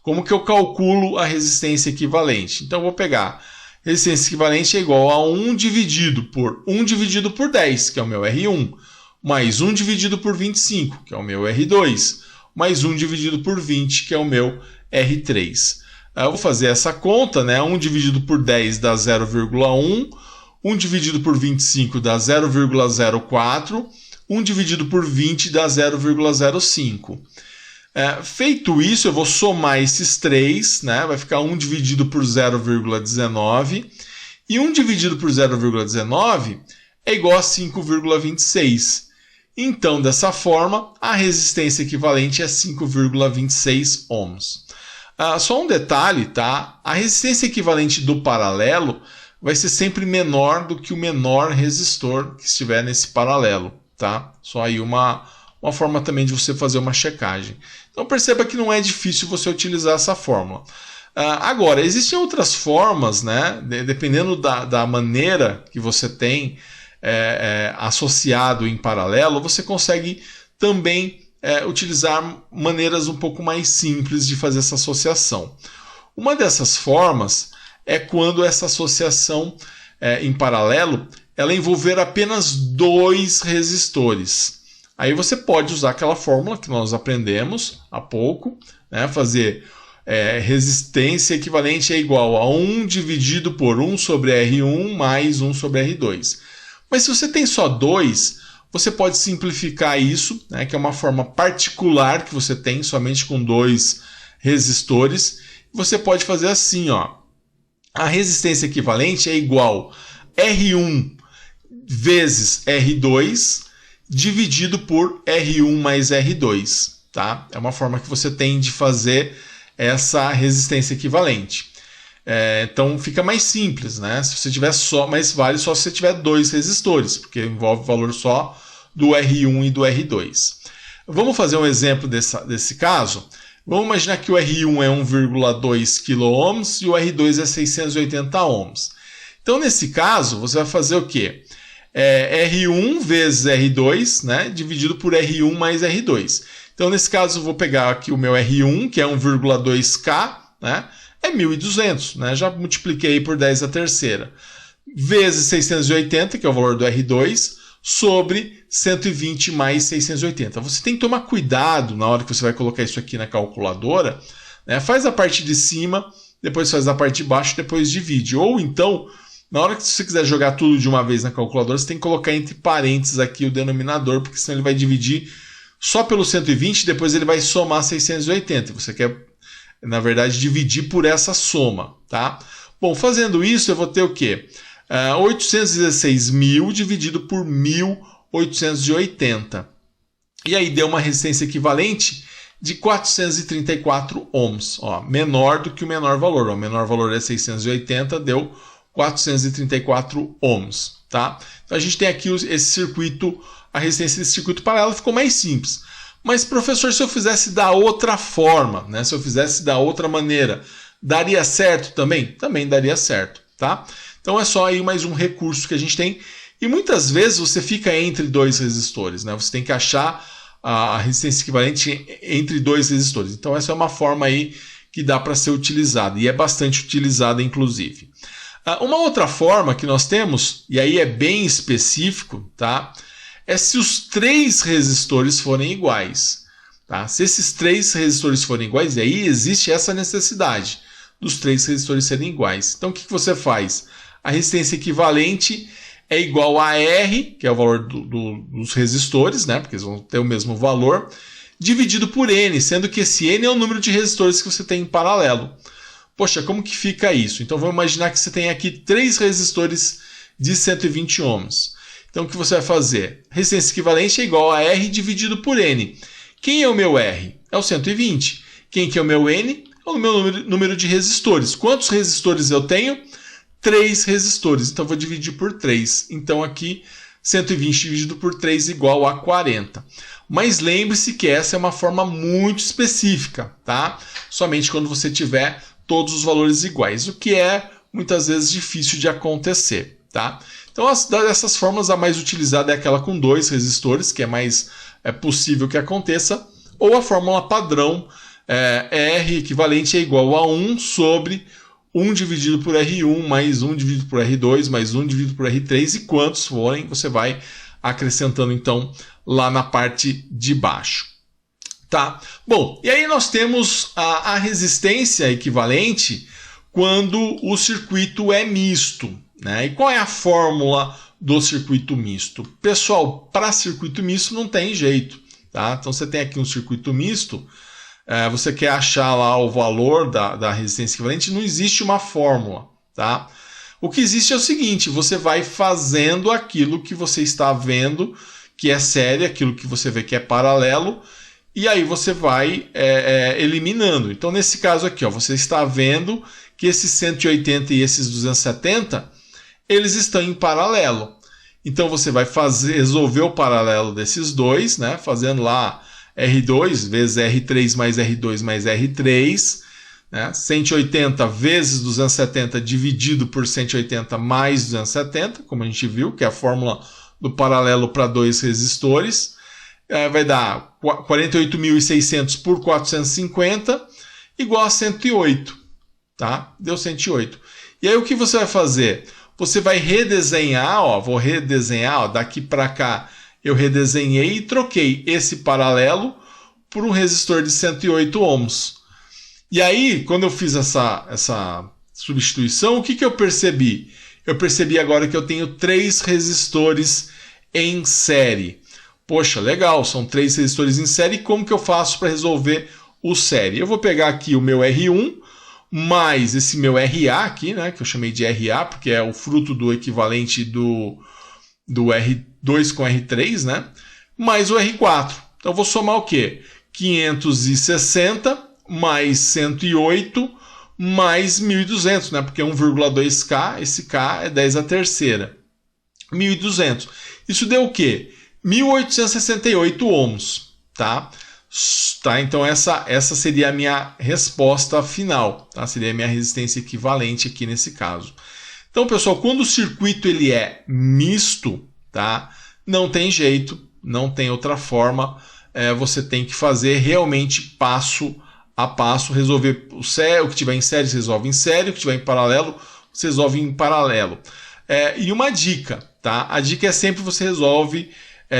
Como que eu calculo a resistência equivalente? Então, eu vou pegar resistência equivalente é igual a 1 dividido por 10, que é o meu R1, mais 1 dividido por 25, que é o meu R2, mais 1 dividido por 20, que é o meu R3. Eu vou fazer essa conta, né? 1 dividido por 10 dá 0,1, 1 dividido por 25 dá 0,04, 1 dividido por 20 dá 0,05. Feito isso, eu vou somar esses três, né? Vai ficar 1 dividido por 0,19, e 1 dividido por 0,19 é igual a 5,26. Então, dessa forma, a resistência equivalente é 5,26 ohms. Só um detalhe, tá? A resistência equivalente do paralelo vai ser sempre menor do que o menor resistor que estiver nesse paralelo, tá? Só aí uma forma também de você fazer uma checagem. Então perceba que não é difícil você utilizar essa fórmula. Agora, existem outras formas, né? Dependendo da maneira que você tem associado em paralelo, você consegue também utilizar maneiras um pouco mais simples de fazer essa associação. Uma dessas formas é quando essa associação em paralelo ela envolver apenas dois resistores. Aí você pode usar aquela fórmula que nós aprendemos há pouco, né? Fazer resistência equivalente é igual a 1 dividido por 1 sobre R1 mais 1 sobre R2. Mas se você tem só dois, você pode simplificar isso, né? Que é uma forma particular que você tem somente com dois resistores. Você pode fazer assim, ó. A resistência equivalente é igual a R1 vezes R2 dividido por R1 mais R2. Tá? É uma forma que você tem de fazer essa resistência equivalente. Então fica mais simples, né? Se você tiver só, mas vale só se você tiver dois resistores, porque envolve o valor só do R1 e do R2. Vamos fazer um exemplo desse caso? Vamos imaginar que o R1 é 1,2 kΩ e o R2 é 680 ohms. Então, nesse caso, você vai fazer o quê? R1 vezes R2, né, dividido por R1 mais R2. Então, nesse caso, eu vou pegar aqui o meu R1, que é 1,2K, né, é 1.200, né, já multipliquei por 10 a terceira, vezes 680, que é o valor do R2, sobre 120 mais 680. Você tem que tomar cuidado na hora que você vai colocar isso aqui na calculadora, né? Faz a parte de cima, depois faz a parte de baixo, depois divide. Ou então, Na hora que você quiser jogar tudo de uma vez na calculadora, você tem que colocar entre parênteses aqui o denominador, porque senão ele vai dividir só pelo 120 e depois ele vai somar 680. Você quer, na verdade, dividir por essa soma, tá? Bom, fazendo isso, eu vou ter o quê? 816.000 dividido por 1.880. E aí deu uma resistência equivalente de 434 ohms. Ó, menor do que o menor valor. O menor valor é 680, deu 434 ohms. Tá? Então a gente tem aqui esse circuito, a resistência desse circuito paralelo ficou mais simples. Mas, professor, se eu fizesse da outra forma, né? Se eu fizesse da outra maneira, daria certo também? Também daria certo. Tá? Então é só aí mais um recurso que a gente tem. E muitas vezes você fica entre dois resistores, né? Você tem que achar a resistência equivalente entre dois resistores. Então essa é uma forma aí que dá para ser utilizada e é bastante utilizada inclusive. Uma outra forma que nós temos, e aí é bem específico, tá? É se os três resistores forem iguais. Tá? Se esses três resistores forem iguais, e aí existe essa necessidade dos três resistores serem iguais. Então o que você faz? A resistência equivalente é igual a R, que é o valor dos resistores, né? Porque eles vão ter o mesmo valor, dividido por N, sendo que esse N é o número de resistores que você tem em paralelo. Poxa, como que fica isso? Então vamos imaginar que você tem aqui três resistores de 120 ohms. Então o que você vai fazer? Resistência equivalente é igual a R dividido por N. Quem é o meu R? É o 120. Quem que é o meu N? É o meu número de resistores. Quantos resistores eu tenho? 3 resistores, então eu vou dividir por 3. Então aqui 120 dividido por 3 igual a 40. Mas lembre-se que essa é uma forma muito específica, tá? Somente quando você tiver todos os valores iguais, o que é muitas vezes difícil de acontecer, tá? Então dessas formas a mais utilizada é aquela com 2 resistores, que é mais possível que aconteça, ou a fórmula padrão R equivalente é igual a 1 sobre 1 dividido por R1, mais 1 dividido por R2, mais 1 dividido por R3, e quantos forem, você vai acrescentando, então, lá na parte de baixo. Tá? Bom, e aí nós temos a resistência equivalente quando o circuito é misto. Né? E qual é a fórmula do circuito misto? Pessoal, para circuito misto não tem jeito. Tá? Então você tem aqui um circuito misto, você quer achar lá o valor da resistência equivalente, não existe uma fórmula, tá? O que existe é o seguinte, você vai fazendo aquilo que você está vendo que é série, aquilo que você vê que é paralelo, e aí você vai eliminando. Então nesse caso aqui, ó, você está vendo que esses 180 e esses 270, eles estão em paralelo. Então você vai resolver o paralelo desses dois, né? Fazendo lá R2 vezes R3 mais R2 mais R3, né? 180 vezes 270 dividido por 180 mais 270, como a gente viu, que é a fórmula do paralelo para dois resistores. Vai dar 48.600 por 450 igual a 108. Tá? Deu 108. E aí o que você vai fazer? Você vai redesenhar, ó, vou redesenhar, ó, daqui para cá. Eu redesenhei e troquei esse paralelo por um resistor de 108 ohms. E aí, quando eu fiz essa substituição, o que eu percebi? Eu percebi agora que eu tenho 3 resistores em série. Poxa, legal, são 3 resistores em série. Como que eu faço para resolver o série? Eu vou pegar aqui o meu R1, mais esse meu RA aqui, né, que eu chamei de RA, porque é o fruto do equivalente do R2 com R3, né? Mais o R4. Então eu vou somar o quê? 560 mais 108 mais 1.200, né? Porque 1,2K, esse K é 10 à terceira. 1.200. Isso deu o quê? 1.868 ohms, tá? Então essa seria a minha resposta final, tá? Seria a minha resistência equivalente aqui nesse caso. Então, pessoal, quando o circuito ele é misto, tá? Não tem jeito, não tem outra forma. Você tem que fazer realmente passo a passo, resolver o que tiver em série, você resolve em série, o que tiver em paralelo, você resolve em paralelo. E uma dica, tá? A dica é sempre você resolve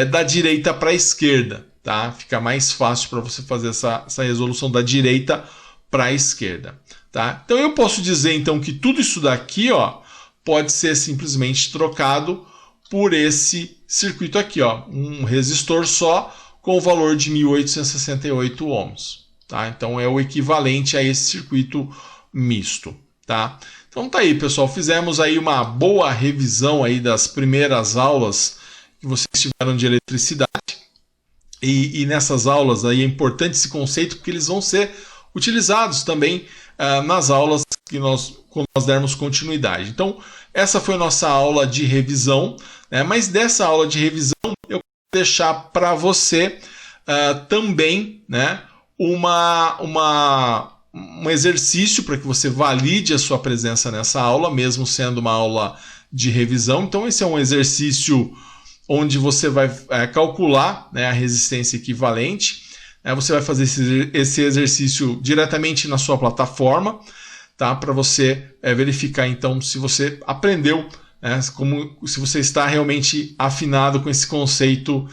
da direita para a esquerda, tá? Fica mais fácil para você fazer essa resolução da direita para a esquerda, tá? Então eu posso dizer então que tudo isso daqui, ó, pode ser simplesmente trocado por esse circuito aqui, ó, um resistor só com o valor de 1868 ohms. Tá? Então é o equivalente a esse circuito misto. Tá? Então tá aí, pessoal, fizemos aí uma boa revisão aí das primeiras aulas que vocês tiveram de eletricidade. E nessas aulas aí é importante esse conceito porque eles vão ser utilizados também nas aulas que quando nós dermos continuidade. Então, essa foi a nossa aula de revisão, né? Mas dessa aula de revisão eu vou deixar para você também, né, um exercício para que você valide a sua presença nessa aula, mesmo sendo uma aula de revisão. Então, esse é um exercício onde você vai calcular, né, a resistência equivalente. Você vai fazer esse exercício diretamente na sua plataforma, tá? Para você verificar então se você aprendeu, né, se você está realmente afinado com esse conceito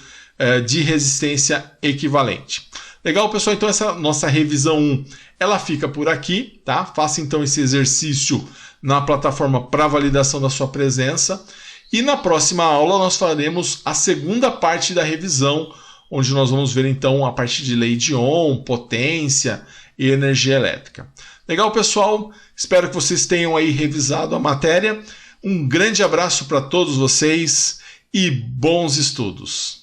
de resistência equivalente. Legal, pessoal? Então essa nossa revisão 1, ela fica por aqui, tá? Faça então esse exercício na plataforma para validação da sua presença. E na próxima aula nós faremos a segunda parte da revisão, onde nós vamos ver então a parte de lei de Ohm, potência e energia elétrica. Legal, pessoal? Espero que vocês tenham aí revisado a matéria. Um grande abraço para todos vocês e bons estudos!